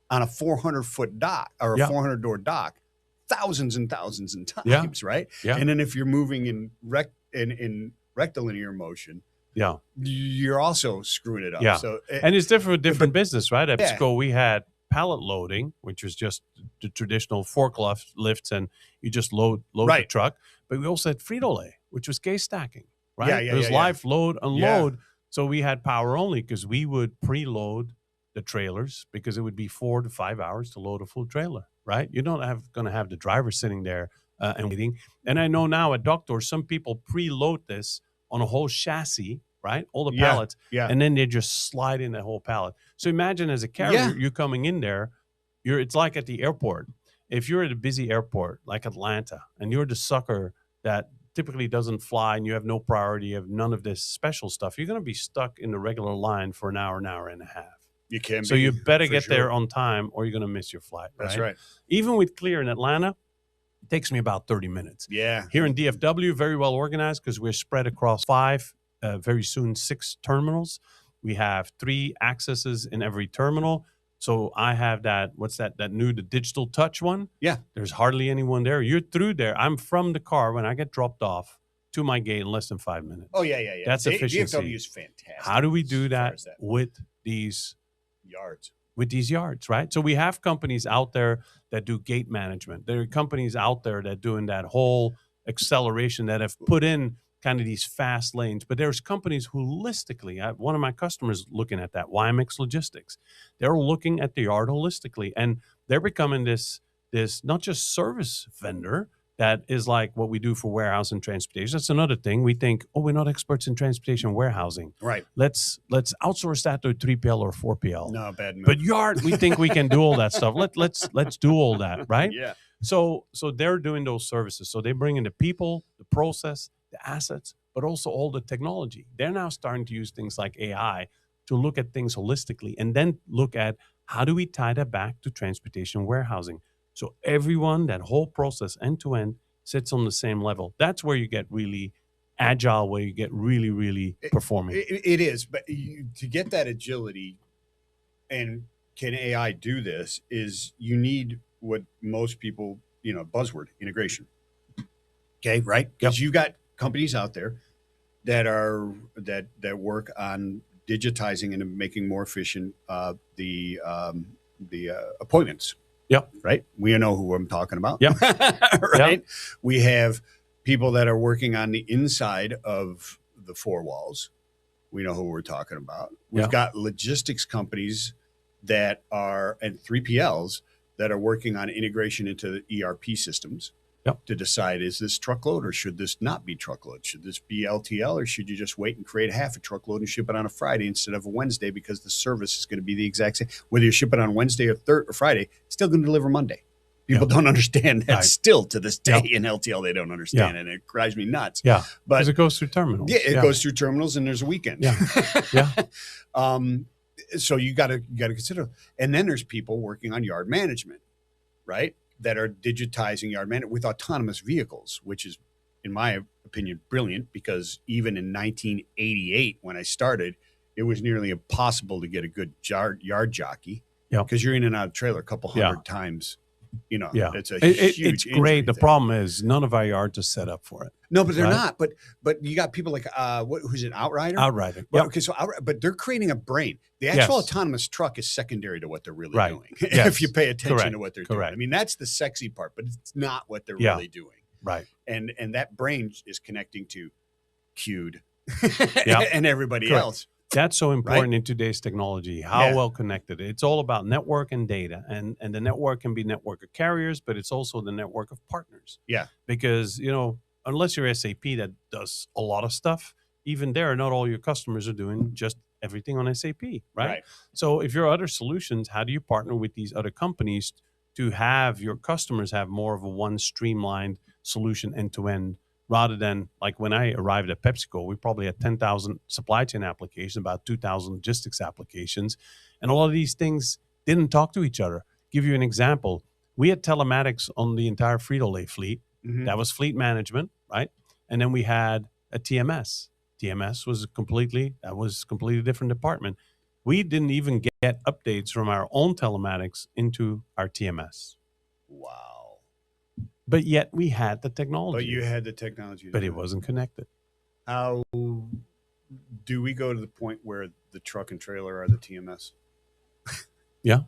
on a 400-foot dock, or a Yeah. 400-door dock, thousands and thousands of Yeah. times, right? Yeah. And then if you're moving in rectilinear motion, Yeah. you're also screwing it up. Yeah. So And it's different with different business, right? At Yeah. PepsiCo, we had pallet loading, which was just the traditional forklift lifts, and you just load the Right. truck. But we also had Frito-Lay, which was case stacking, right? Yeah, yeah, It was yeah, yeah. live load, unload. So we had power only because we would preload the trailers, because it would be 4 to 5 hours to load a full trailer, right? You're not going to have the driver sitting there and waiting. And I know now at Doctor, some people preload this on a whole chassis, right? All the Yeah, pallets. yeah. And then they just slide in the whole pallet. So imagine as a carrier, Yeah. you're coming in there, it's like at the airport. If you're at a busy airport like Atlanta, and you're the sucker that typically doesn't fly, and you have no priority, you have none of this special stuff, you're going to be stuck in the regular line for an hour and a half. You can So be, you better for get there sure. on time, or you're going to miss your flight. That's right. Even with Clear in Atlanta, it takes me about 30 minutes. Yeah. Here in DFW, very well organized, because we're spread across 5, very soon 6 terminals. We have 3 accesses in every terminal. So I have that, the digital touch one? Yeah. There's hardly anyone there. You're through there. I'm from the car when I get dropped off to my gate in less than 5 minutes. Oh, yeah. That's efficiency. DFW is fantastic. How do we do as far that as with these yards? with these yards, right? So we have companies out there that do gate management. There are companies out there that doing that whole acceleration, that have put in kind of these fast lanes. But there's companies holistically. One of my customers looking at that, YMX Logistics. They're looking at the yard holistically, and they're becoming this not just service vendor that is like what we do for warehouse and transportation. That's another thing. We think, oh, we're not experts in transportation and warehousing. Right. Let's outsource that to a 3PL or 4PL. No, bad move. But yard, we think we can do all that stuff. Let's do all that, right? Yeah. So they're doing those services. So they bring in the people, the process, the assets, but also all the technology. They're now starting to use things like AI to look at things holistically, and then look at how do we tie that back to transportation warehousing. So everyone, that whole process end to end, sits on the same level. That's where you get really agile, where you get really, really performing. It is, but to get that agility, and can AI do this, is you need what most people, buzzword, integration. Okay, right? Because you got companies out there that are that work on digitizing and making more efficient the appointments. Yep. Right. We know who I'm talking about. Yep. Right. Yep. We have people that are working on the inside of the 4 walls. We know who we're talking about. We've Yep. got logistics companies that are, and 3PLs that are working on integration into the ERP systems. Yep. To decide, is this truckload or should this not be truckload? Should this be LTL, or should you just wait and create half a truckload and ship it on a Friday instead of a Wednesday, because the service is going to be the exact same. Whether you ship it on Wednesday or Friday, it's still going to deliver Monday. People don't understand that Right. still to this day. Yeah. In LTL, they don't understand, and it drives me nuts. Yeah. But Because it goes through terminals. yeah, it goes through terminals, and there's a weekend. Yeah. Yeah. So you got to consider, and then there's people working on yard management, right? That are digitizing yard management with autonomous vehicles, which is, in my opinion, brilliant, because even in 1988, when I started, it was nearly impossible to get a good yard jockey. Yeah. Because you're in and out of trailer a couple hundred Yeah. times. You know, Yeah. it's a It's huge great. The thing. problem is none of our yards are set up for it. No, but they're right? not. But you got people like who's it, Outrider? Outrider. Well, Yep. okay, so but they're creating a brain. The actual Yes. autonomous truck is secondary to what they're really Right. doing. Yes. If you pay attention Correct. to what they're Correct. doing. I mean, that's the sexy part, but it's not what they're Yeah. really doing. Right. And that brain is connecting to Q'd Yeah. and everybody Correct. else. That's so important in today's technology, how Yeah. well connected. It's all about network and data. And the network can be network of carriers, but it's also the network of partners. Yeah. Because, unless you're SAP that does a lot of stuff, even there, not all your customers are doing just everything on SAP, right? So if you're other solutions, how do you partner with these other companies to have your customers have more of a one streamlined solution end to end? Rather than like when I arrived at PepsiCo, we probably had 10,000 supply chain applications, about 2,000 logistics applications. And a lot of these things didn't talk to each other. Give you an example. We had telematics on the entire Frito-Lay fleet. Mhm. That was fleet management, right? And then we had a TMS. TMS was a completely different department. We didn't even get updates from our own telematics into our TMS. Wow. But yet we had the technology. But you had the technology. But it wasn't connected. How do we go to the point where the truck and trailer are the TMS? Yeah.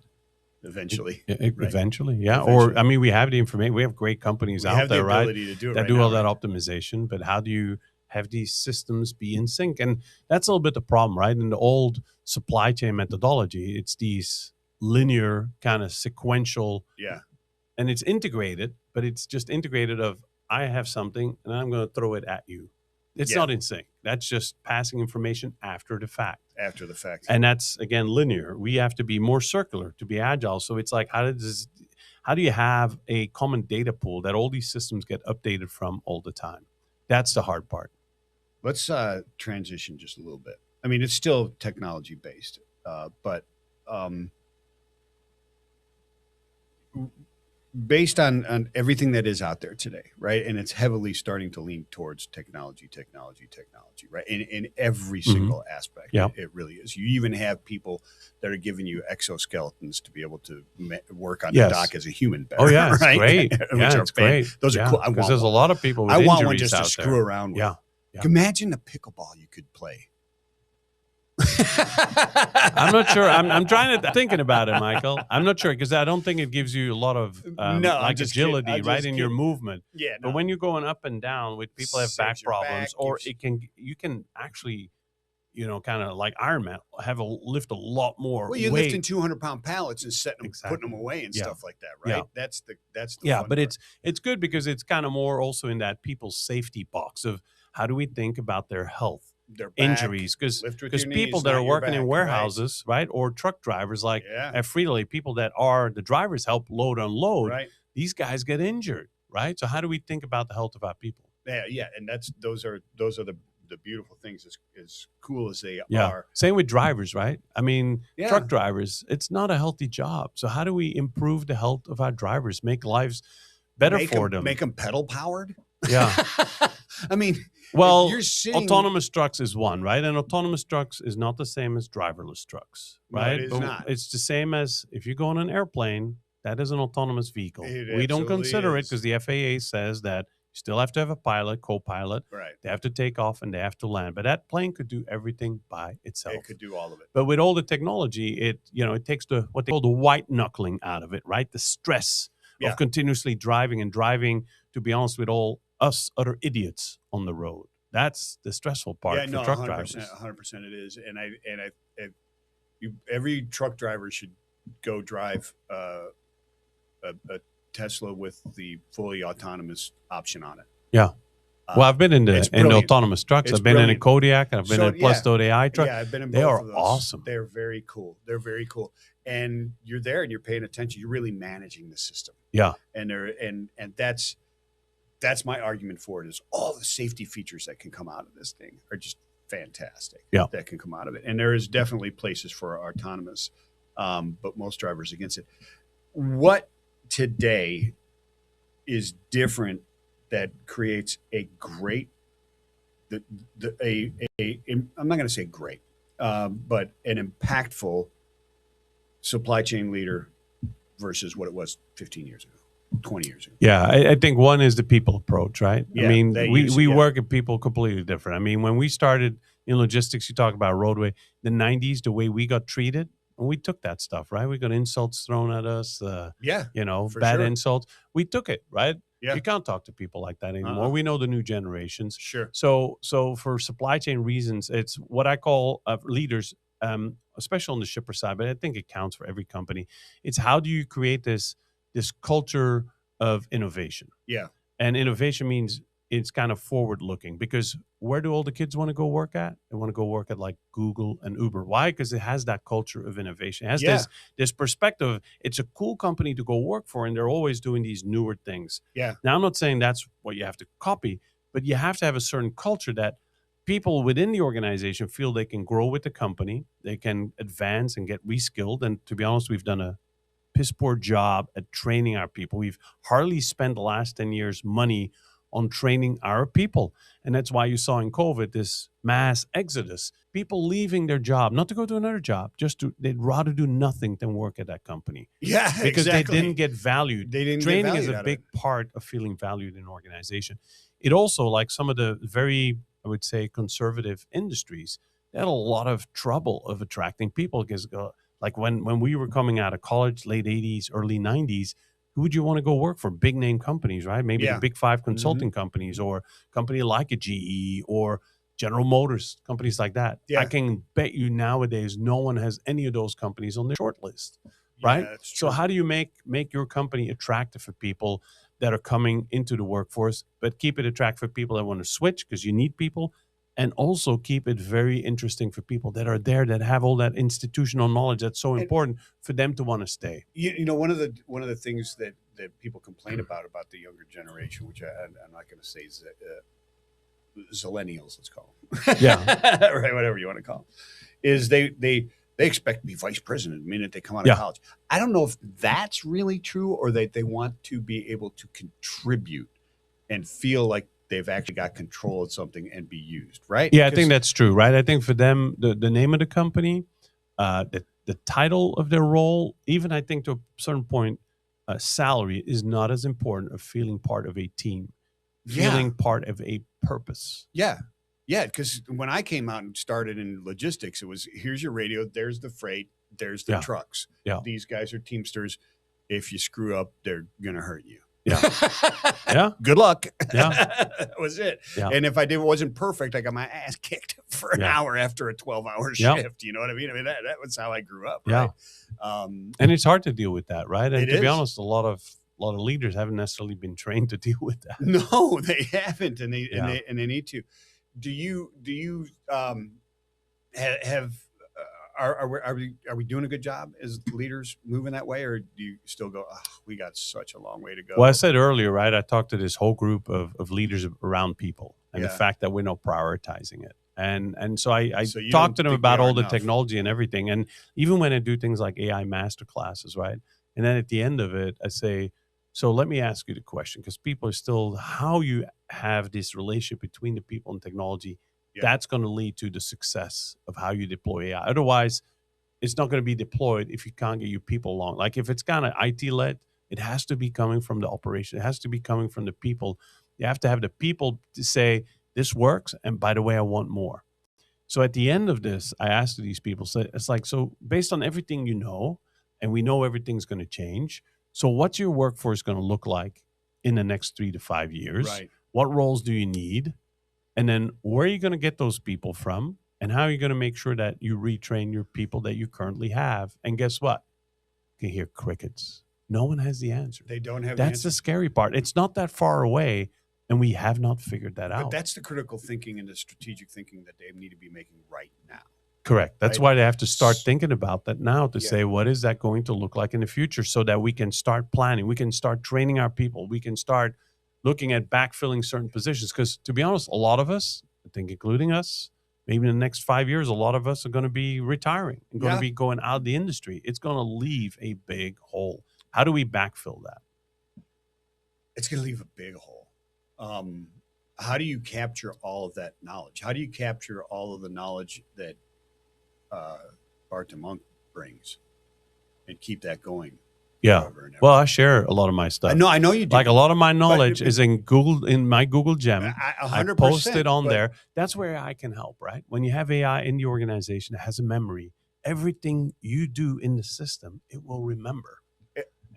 Eventually. Eventually, yeah. Eventually. Or, we have the information. We have great companies out there, right? To do it that do all that optimization. But how do you have these systems be in sync? And that's a little bit the problem, right? In the old supply chain methodology, it's these linear kind of sequential. Yeah. And it's integrated, but it's just integrated of I have something and I'm going to throw it at you. It's not in sync. That's just passing information after the fact. After the fact. And that's, again, linear. We have to be more circular to be agile. So it's like, how do you have a common data pool that all these systems get updated from all the time? That's the hard part. Let's transition just a little bit. I mean, it's still technology based, but based on everything that is out there today, right? And it's heavily starting to lean towards technology, right? In every single aspect. Yeah. It really is. You even have people that are giving you exoskeletons to be able to work on the dock as a human better. Oh, yeah, it's right? great. Yeah, it's great. Those are cool. Because there's a lot of people with I want injuries one just to out screw there. around with. Yeah. Imagine the pickleball you could play. I'm not sure. I'm trying to thinking about it, Michael. I'm not sure because I don't think it gives you a lot of agility, right, in your movement. Yeah. But when you're going up and down with people have back Saves your problems, back, or keeps- you can actually, kind of like Ironman, lift a lot more. Well, you're weight. lifting 200-pound pallets and setting them, Exactly. putting them away and Yeah. stuff like that, right? Yeah. That's the Yeah, fun but part. it's good because it's kind of more also in that people's safety box of how do we think about their health. Their back, Injuries because lift with your people knees, that not are your working back, in right? warehouses, right, or truck drivers like Yeah. at Frito-Lay, people that are the drivers help load unload. Right. These guys get injured, right? So how do we think about the health of our people? Yeah, and those are the beautiful things. As cool as they Yeah. are. Same with drivers, right? I mean, Yeah. truck drivers, it's not a healthy job. So how do we improve the health of our drivers, make lives better for them? Make them pedal powered. Yeah. I mean, Well, if you're sitting, autonomous trucks is one, right? And autonomous trucks is not the same as driverless trucks, No, right? it is But not. It's the same as if you go on an airplane, that is an autonomous vehicle. It We don't absolutely consider it is. because the FAA says that you still have to have a pilot, co-pilot. right? They have to take off and they have to land. But that plane could do everything by itself. It could do all of it. But with all the technology, it takes what they call the white knuckling out of it, right? The stress Yeah. of continuously driving, to be honest, with all us other idiots on the road. That's the stressful part Yeah, for no, truck 100%, drivers. 100% it is. And every truck driver should go drive a Tesla with the fully autonomous option on it. Yeah. Well, I've been in it's the brilliant. autonomous trucks. It's I've been in a brilliant. Kodiak. And I've been So, in a Plus AI truck. Yeah, I've been in They both are of those. awesome. They're very cool. They're very cool. And you're there and you're paying attention. You're really managing the system. Yeah. And that's my argument for it is all the safety features that can come out of this thing are just fantastic. Yeah. That can come out of it. And there is definitely places for autonomous, but most drivers against it. What today is different that creates a great I'm not going to say great, but an impactful supply chain leader versus what it was 15 years ago, 20 years ago? Yeah, I think one is the people approach, right? Yeah, I mean, they we use it, yeah. work at people completely different. I mean, when we started in logistics, you talk about roadway, the 90s, the way we got treated, and we took that stuff, right? We got insults thrown at us, Yeah, for bad sure. insults. We took it, right? Yeah. You can't talk to people like that anymore. Uh-uh. We know the new generations. Sure. So for supply chain reasons, it's what I call leaders, especially on the shipper side, but I think it counts for every company. It's how do you create this culture of innovation? Yeah. And innovation means it's kind of forward looking, because where do all the kids want to go work at? They want to go work at like Google and Uber. Why? Because it has that culture of innovation. It has this perspective. It's a cool company to go work for, and they're always doing these newer things. Yeah. Now, I'm not saying that's what you have to copy, but you have to have a certain culture that people within the organization feel they can grow with the company, they can advance and get reskilled. And to be honest, we've done a piss poor job at training our people. We've hardly spent the last 10 years money on training our people. And that's why you saw in COVID this mass exodus, people leaving their job, not to go to another job, they'd rather do nothing than work at that company. Yeah, because exactly. they didn't get valued. They didn't Training get is valued a big part of feeling valued in an organization. It also, like some of the very, I would say, conservative industries, they had a lot of trouble of attracting people because like when we were coming out of college, late 80s, early 90s, who would you want to go work for? Big name companies, right? Maybe the big five consulting companies, or company like a GE or General Motors, companies like that. Yeah. I can bet you nowadays no one has any of those companies on their short list, right? that's true. So how do you make your company attractive for people that are coming into the workforce, but keep it attractive for people that want to switch, because you need people, and also keep it very interesting for people that are there, that have all that institutional knowledge that's so important for them to want to stay. You know, one of the things that people complain about the younger generation, which I'm not going to say is Zillennials, let's call them. Yeah. Right, whatever you want to call them, is they expect to be vice president the minute they come out of college. I don't know if that's really true, or that they want to be able to contribute and feel like they've actually got control of something and be used, right? Yeah, I think that's true, right? I think for them, the name of the company, the title of their role, even I think to a certain point, salary is not as important of feeling part of a team, feeling part of a purpose. Yeah. Yeah, because when I came out and started in logistics, it was, here's your radio, there's the freight, there's the trucks. Yeah. These guys are Teamsters. If you screw up, they're going to hurt you. Yeah. Yeah. Good luck. Yeah. That was it. Yeah. And if I wasn't perfect, I got my ass kicked for an hour after a 12-hour shift. You know what I mean? I mean, that was how I grew up. Right? Yeah. And it's hard to deal with that, right? And to be is. honest, a lot of leaders haven't necessarily been trained to deal with that. No, they haven't, and they need to. Do you have are we doing a good job as leaders moving that way, or do you still go, oh, we got such a long way to go? Well, I said earlier, right, I talked to this whole group of leaders around people, and the fact that we're not prioritizing it. And so I talked to them about all the technology and everything. And even when I do things like AI master classes, right? And then at the end of it, I say, so let me ask you the question, because people are still, how you have this relationship between the people and technology, that's going to lead to the success of how you deploy AI. Otherwise, it's not going to be deployed if you can't get your people along. Like if it's kind of IT-led, it has to be coming from the operation. It has to be coming from the people. You have to have the people to say, this works, and by the way, I want more. So at the end of this, I asked these people, so it's like, so based on everything you know, and we know everything's going to change, so what's your workforce going to look like in the next 3 to 5 years? Right. What roles do you need? And then where are you going to get those people from? And how are you going to make sure that you retrain your people that you currently have? And guess what? You can hear crickets. No one has the answer. They don't have That's the scary part. It's not that far away, and we have not figured that out. But that's the critical thinking and the strategic thinking that they need to be making right now. Correct. That's why they have to start thinking about that now to say, what is that going to look like in the future, so that we can start planning, we can start training our people, we can start looking at backfilling certain positions. Because to be honest, a lot of us, I think including us, maybe in the next 5 years, a lot of us are going to be retiring and going to be going out of the industry. It's going to leave a big hole. How do we backfill that? It's going to leave a big hole. how do you capture all of that knowledge? How do you capture all of the knowledge that Bart De Muynck brings and keep that going? Yeah. Well, I share a lot of my stuff. I know you do. Like a lot of my knowledge is in Google, in my Google Gem. 100%, I post it on there. That's where I can help, right? When you have AI in the organization that has a memory, everything you do in the system, it will remember.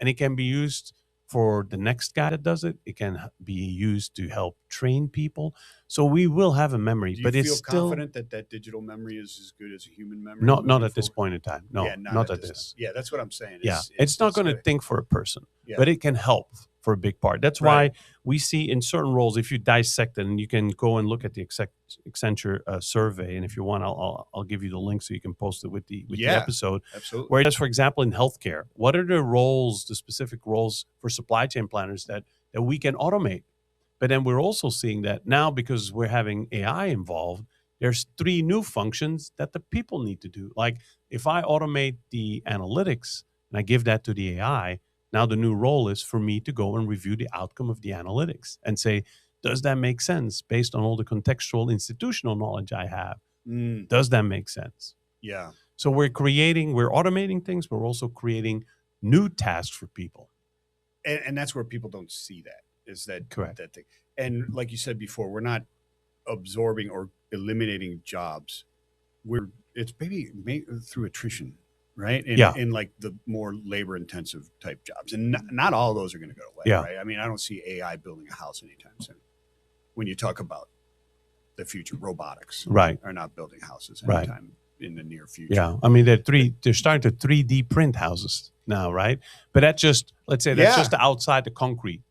And it can be used for the next guy that does it. It can be used to help train people. So we will have a memory. Do you but feel it's still confident that digital memory is as good as a human memory? not at this point in time. No, yeah, not at this. Yeah, that's what I'm saying. It's not going to think for a person, Yeah. but it can help for a big part. That's why we see in certain roles, if you dissect it, and you can go and look at the Accenture survey, and if you want, I'll give you the link so you can post it with the episode. Absolutely. Where it does, for example, in healthcare, what are the roles, the specific roles for supply chain planners that we can automate? But then we're also seeing that now, because we're having AI involved, there's 3 new functions that the people need to do. Like if I automate the analytics and I give that to the AI, now the new role is for me to go and review the outcome of the analytics and say, does that make sense based on all the contextual institutional knowledge I have? Does that make sense? Yeah. So we're automating things, but we're also creating new tasks for people. And that's where people don't see that, is that correct? That thing. And like you said before, we're not absorbing or eliminating jobs. It's maybe through attrition, right? In like the more labor intensive type jobs. And not all of those are going to go away, right? I mean, I don't see AI building a house anytime soon. When you talk about the future, robotics are not building houses anytime in the near future. Yeah. I mean, they're starting to 3D print houses now, right? But that's just, let's say that's just outside the concrete,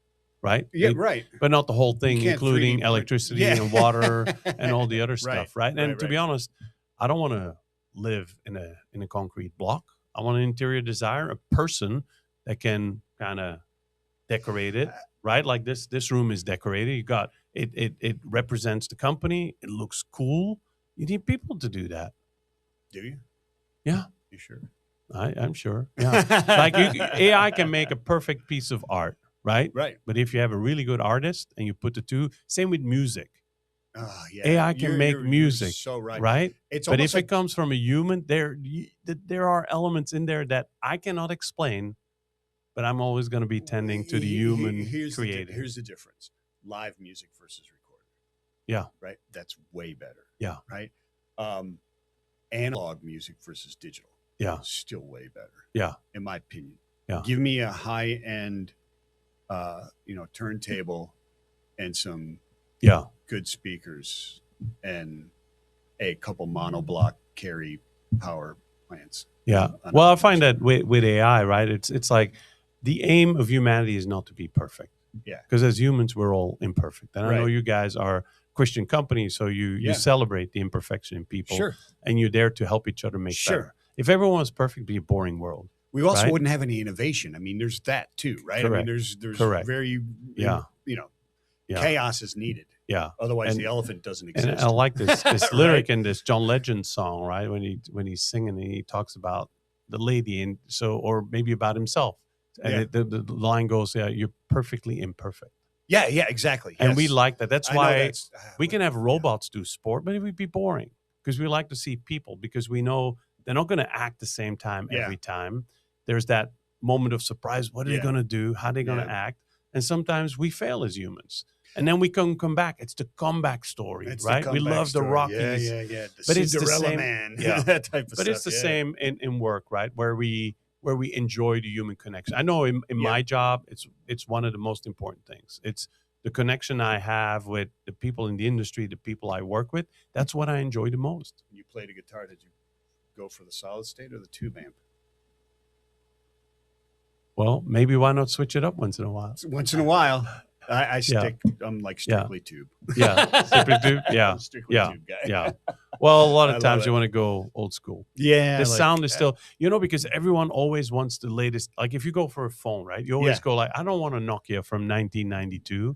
right? Yeah, right. But not the whole thing, including electricity and water and all the other stuff, right? And to be honest, I don't want to live in a concrete block. I want an interior designer, a person that can kind of decorate it, right? Like this room is decorated. You got it represents the company. It looks cool. You need people to do that. Do you? Yeah. You sure? I'm sure. Yeah. Like AI can make a perfect piece of art, right? Right. But if you have a really good artist and you put the two, same with music. Yeah. AI can make music, so right? It's but if it comes from a human, there are elements in there that I cannot explain, but I'm always going to be tending to the human creating. Here's the difference: live music versus recorded. Yeah. Right. That's way better. Yeah. Right. Analog music versus digital. Yeah. Still way better. Yeah. In my opinion. Yeah. Give me a high end, turntable, and some good speakers and a couple monoblock carry power plants. Yeah. Well, I find that with AI, right? It's like the aim of humanity is not to be perfect. Yeah. Because as humans, we're all imperfect. And I know you guys are Christian company, so you celebrate the imperfection in people. Sure. And you're there to help each other make better. If everyone was perfect, it'd be a boring world. We also wouldn't have any innovation. I mean, there's that too, right? Correct. I mean, there's very chaos is needed. Yeah. Otherwise, the elephant doesn't exist. And I like this lyric in this John Legend song, right? When he's singing and he talks about the lady, and or maybe about himself. And the line goes, "You're perfectly imperfect." Yeah, exactly. And we like that. That's why we can have robots do sport, but it would be boring because we like to see people, because we know they're not going to act the same time every time. There's that moment of surprise. What are they going to do? How are they going to act? And sometimes we fail as humans. And then we can come back. It's the comeback story, right? We love the Rockies. Yeah. But it's the same, man. That type of stuff. But it's the same in work, right? Where we enjoy the human connection. I know in my job, it's one of the most important things. It's the connection I have with the people in the industry, the people I work with. That's what I enjoy the most. When you played a guitar, did you go for the solid state or the tube amp? Well, maybe why not switch it up once in a while? Once in a while. I stick. I'm like strictly tube. Yeah, strictly tube. Yeah, strictly tube guy. Yeah. Well, a lot of times you want to go old school. Yeah, the sound is still, because everyone always wants the latest. Like if you go for a phone, right? You always go like, I don't want a Nokia from 1992.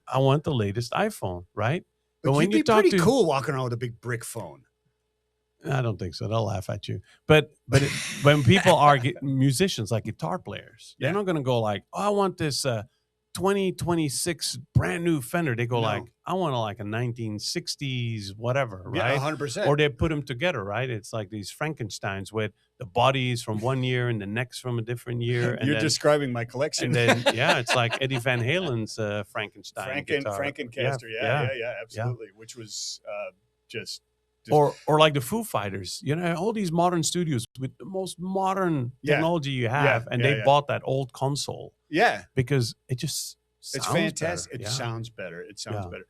I want the latest iPhone, right? But when you'd be pretty cool walking around with a big brick phone. I don't think so. They'll laugh at you. But when people are musicians, like guitar players, they're not going to go like, I want this 2026 brand new Fender. They go No. like, I want like a 1960s whatever, Yeah, right? 100%. Or they put them together, right? It's like these Frankensteins with the bodies from one year and the necks from a different year. And You're then, describing my collection. and then yeah, it's like Eddie Van Halen's Frankenstein guitar. Frankencaster. Yeah, absolutely. Which was just or like the Foo Fighters, all these modern studios with the most modern technology you have, and they bought that old console. Yeah, because it just it's sounds fantastic. better. It sounds better. It sounds better.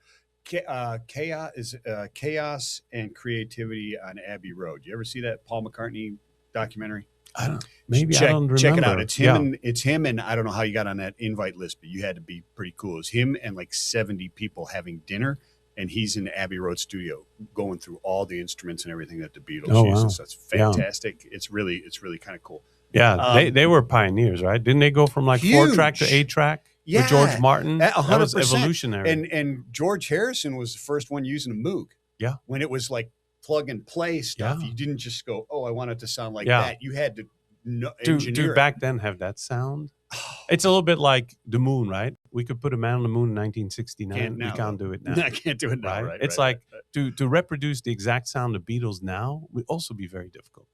Chaos and Creativity on Abbey Road. You ever see that Paul McCartney documentary? I don't. Maybe check, I don't remember. Check it out. It's him. It's him, and I don't know how you got on that invite list, but you had to be pretty cool. It's him and like 70 people having dinner. And he's in the Abbey Road studio going through all the instruments and everything that the Beatles use. Wow. So it's fantastic. Yeah. It's really kind of cool. Yeah, they were pioneers, right? Didn't they go from like huge. 4-track to 8-track with George Martin? 100%. That was evolutionary. And George Harrison was the first one using a Moog. Yeah. When it was like plug and play stuff, you didn't just go, I want it to sound like that. You had to engineer Dude, back then have that sound. It's a little bit like the moon, right? We could put a man on the moon in 1969. We can't do it now. I can't do it now, right? It's like to reproduce the exact sound of Beatles now would also be very difficult.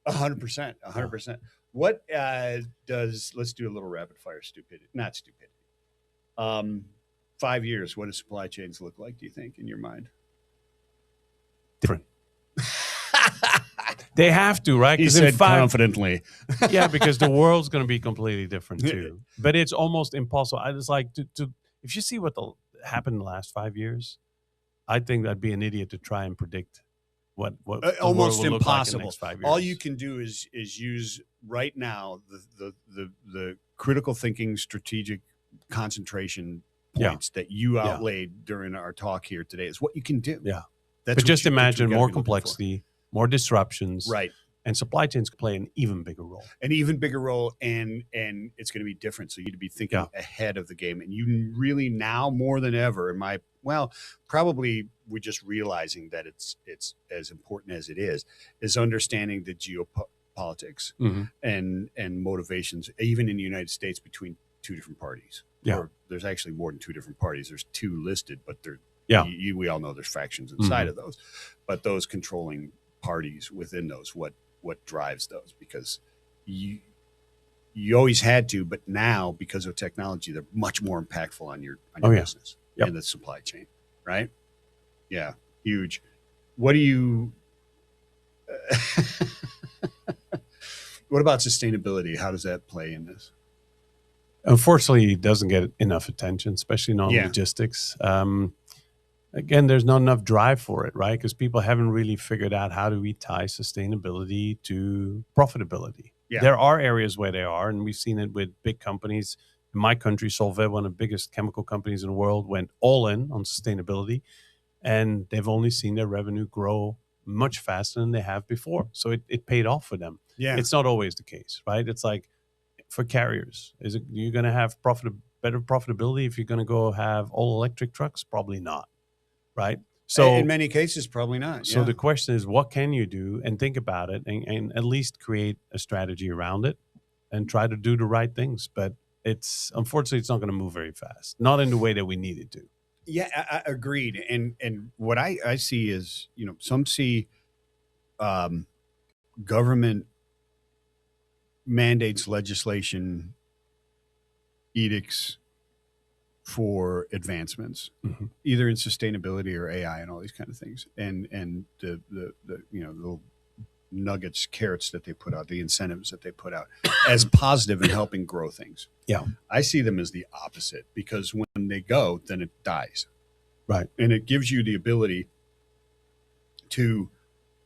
100%. 100%. What let's do a little rapid fire stupidity. Not stupidity. 5 years, what do supply chains look like, do you think, in your mind? Different. They have to, right? He said confidently. Yeah, because the world's going to be completely different too. But it's almost impossible. I just like to if you see what happened in the last 5 years, I think I'd be an idiot to try and predict what almost the world will impossible. Look like in the next 5 years. All you can do is use right now the critical thinking, strategic concentration points that you outlaid during our talk here today. Is what you can do. Yeah, but just imagine more complexity, more disruptions, right? And supply chains could play an even bigger role. And it's going to be different. So you need to be thinking ahead of the game. And you really now more than ever, probably we're just realizing that it's as important as it is understanding the geopolitics and motivations, even in the United States, between two different parties. Yeah. Or there's actually more than two different parties. There's two listed, but we all know there's factions inside of those. But those controlling parties within those, what drives those, because you always had to, but now because of technology, they're much more impactful on your business and the supply chain, right? Yeah, huge. What do you? What about sustainability? How does that play in this? Unfortunately, it doesn't get enough attention, especially not logistics. Again, there's not enough drive for it, right? Because people haven't really figured out how do we tie sustainability to profitability. Yeah. There are areas where they are, and we've seen it with big companies. In my country, Solvay, one of the biggest chemical companies in the world, went all in on sustainability, and they've only seen their revenue grow much faster than they have before. So it paid off for them. Yeah. It's not always the case, right? It's like for carriers, you're going to have better profitability if you're going to go have all electric trucks? Probably not. Right. So in many cases, probably not. So the question is, what can you do? And think about it and at least create a strategy around it and try to do the right things. But unfortunately, it's not going to move very fast. Not in the way that we need it to. Yeah, I agreed. And what I see is, some see government mandates, legislation, edicts for advancements, either in sustainability or AI and all these kind of things, and the little nuggets, carrots that they put out, the incentives that they put out as positive in helping grow things. Yeah, I see them as the opposite, because when they go, then it dies. Right, and it gives you the ability to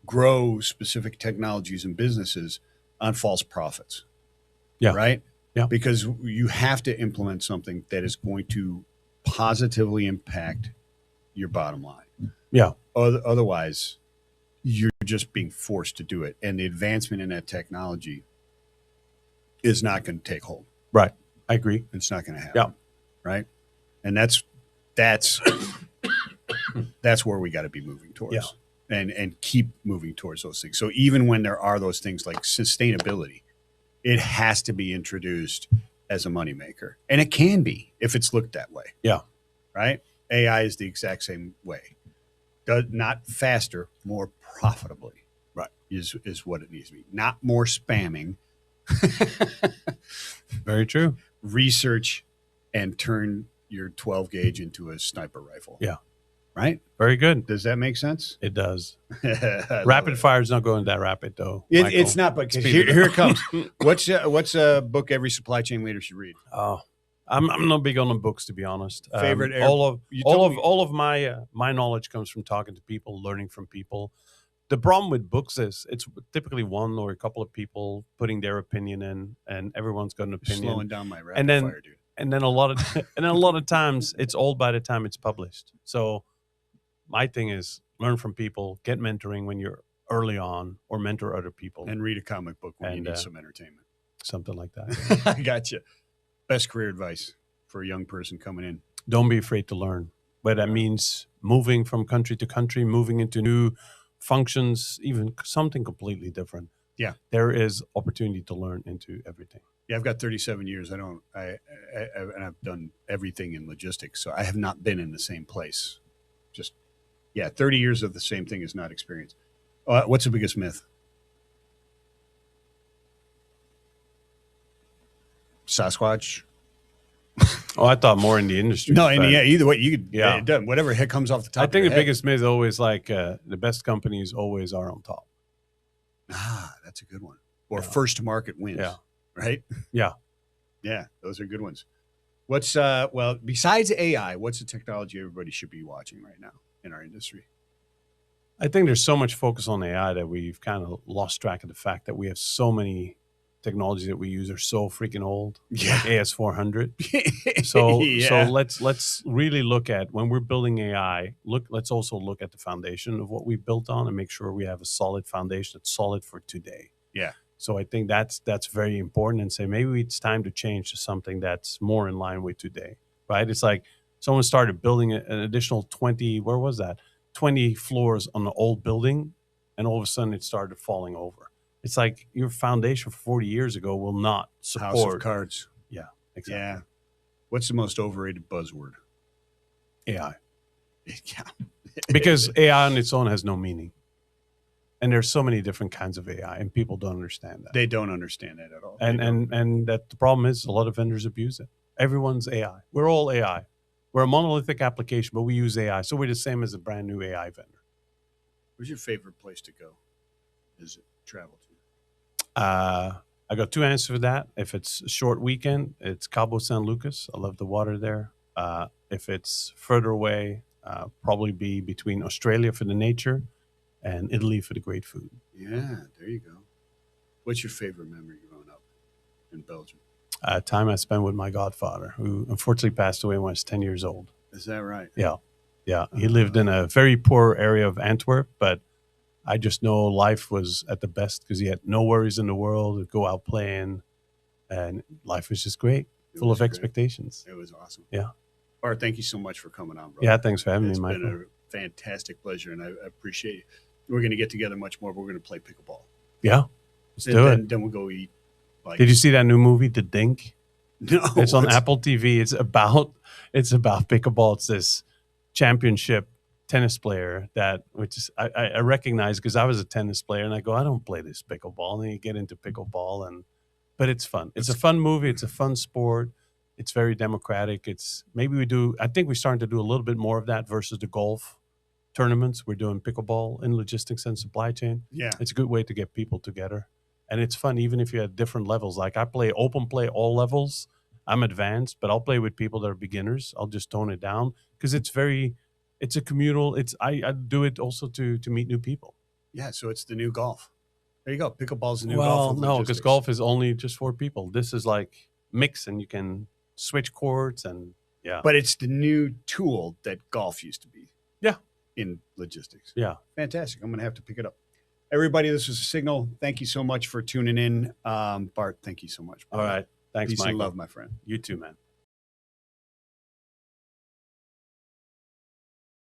grow specific technologies and businesses on false profits. Yeah, right. Yeah. Because you have to implement something that is going to positively impact your bottom line. Yeah. Otherwise, you're just being forced to do it. And the advancement in that technology is not going to take hold. Right. I agree. It's not going to happen. Yeah. Right. And that's where we got to be moving towards. Yeah. And keep moving towards those things. So even when there are those things like sustainability, it has to be introduced as a moneymaker. And it can be if it's looked that way. Yeah. Right? AI is the exact same way. Not faster, more profitably. Right. Is what it needs to be. Not more spamming. Very true. Research and turn your 12 gauge into a sniper rifle. Yeah. Right? Very good. Does that make sense? It does. I Rapid fire is not going that rapid, though. It's not, but Speed here it comes. What's a book every supply chain leader should read? Oh, I'm not big on the books, to be honest. Favorite all of my knowledge comes from talking to people, learning from people. The problem with books is it's typically one or a couple of people putting their opinion in, and everyone's got an opinion. Slowing down my rapid fire, dude. And then a lot of times it's old by the time it's published. So my thing is learn from people, get mentoring when you're early on, or mentor other people, And read a comic book when you need some entertainment. something like that. I got you. Best career advice for a young person coming in. Don't be afraid to learn. But that means moving from country to country, moving into new functions, even something completely different. Yeah. There is opportunity to learn into everything. Yeah, I've got 37 years. And I've done everything in logistics. So I have not been in the same place. 30 years of the same thing is not experience. What's the biggest myth? Sasquatch? Oh, I thought more in the industry. No, but either way, you could, Yeah. it doesn't. Whatever hit comes off the top I of think your the head. biggest myth is always like the best companies always are on top. That's a good one. Or Yeah. first to market wins. Yeah. Right? Yeah. Yeah, those are good ones. What's well, besides AI, what's the technology everybody should be watching right now in our industry? I think there's so much focus on AI that we've kind of lost track of the fact that we have so many technologies that we use are so freaking old. Yeah. Like AS400. So Yeah. let's really look at when we're building AI. Let's also look at the foundation of what we built on and make sure we have a solid foundation that's solid for today. Yeah. So I think that's very important, and say maybe it's time to change to something that's more in line with today, right? It's like someone started building an additional 20, where was that? 20 floors on an old building, and all of a sudden it started falling over. It's like your foundation 40 years ago will not support. House of Cards. Yeah, exactly. Yeah. What's the most overrated buzzword? AI. Yeah. Because AI on its own has no meaning. And there's so many different kinds of AI, and people don't understand that. They don't understand that at all. And that the problem is a lot of vendors abuse it. Everyone's AI. We're all AI. We're a monolithic application, but we use AI. So we're the same as a brand new AI vendor. Where's your favorite place to go? Visit, travel to? I got two answers for that. If it's a short weekend, it's Cabo San Lucas. I love the water there. If it's further away, probably be between Australia for the nature and Italy for the great food. Yeah, there you go. What's your favorite memory growing up in Belgium? Time I spent with my godfather, who unfortunately passed away when I was 10 years old. Is that right? Yeah. Yeah. He lived in a very poor area of Antwerp, but I just know life was at the best because he had no worries in the world, he'd go out playing, and life was just great, full of expectations. It was awesome. Yeah. Bart, thank you so much for coming on, bro. Yeah, thanks for having It's me, been Michael. a fantastic pleasure, and I appreciate it. We're going to get together much more, but we're going to play pickleball. Yeah. Let's And do then, it. Then we'll go eat. Like, Did you see that new movie, The Dink? No. It's on Apple TV. It's about pickleball. It's this championship tennis player which is I recognize because I was a tennis player, and I go, I don't play this pickleball. And then you get into pickleball, but it's fun. It's a fun movie. It's a fun sport. It's very democratic. I think we're starting to do a little bit more of that versus the golf tournaments. We're doing pickleball in logistics and supply chain. Yeah. It's a good way to get people together. And it's fun, even if you're at different levels. Like I play open play, all levels. I'm advanced, but I'll play with people that are beginners. I'll just tone it down because it's a communal. I do it also to meet new people. Yeah, so it's the new golf. There you go. Pickleball's the new Well, golf. no, because golf is only just 4 people. This is like mix, and you can switch courts, and yeah. But it's the new tool that golf used to be. Yeah. In logistics. Yeah. Fantastic. I'm going to have to pick it up. Everybody, this was a Signal. Thank you so much for tuning in. Bart, thank you so much. All right. Thanks, Peace Michael. and love, my friend. You too, man.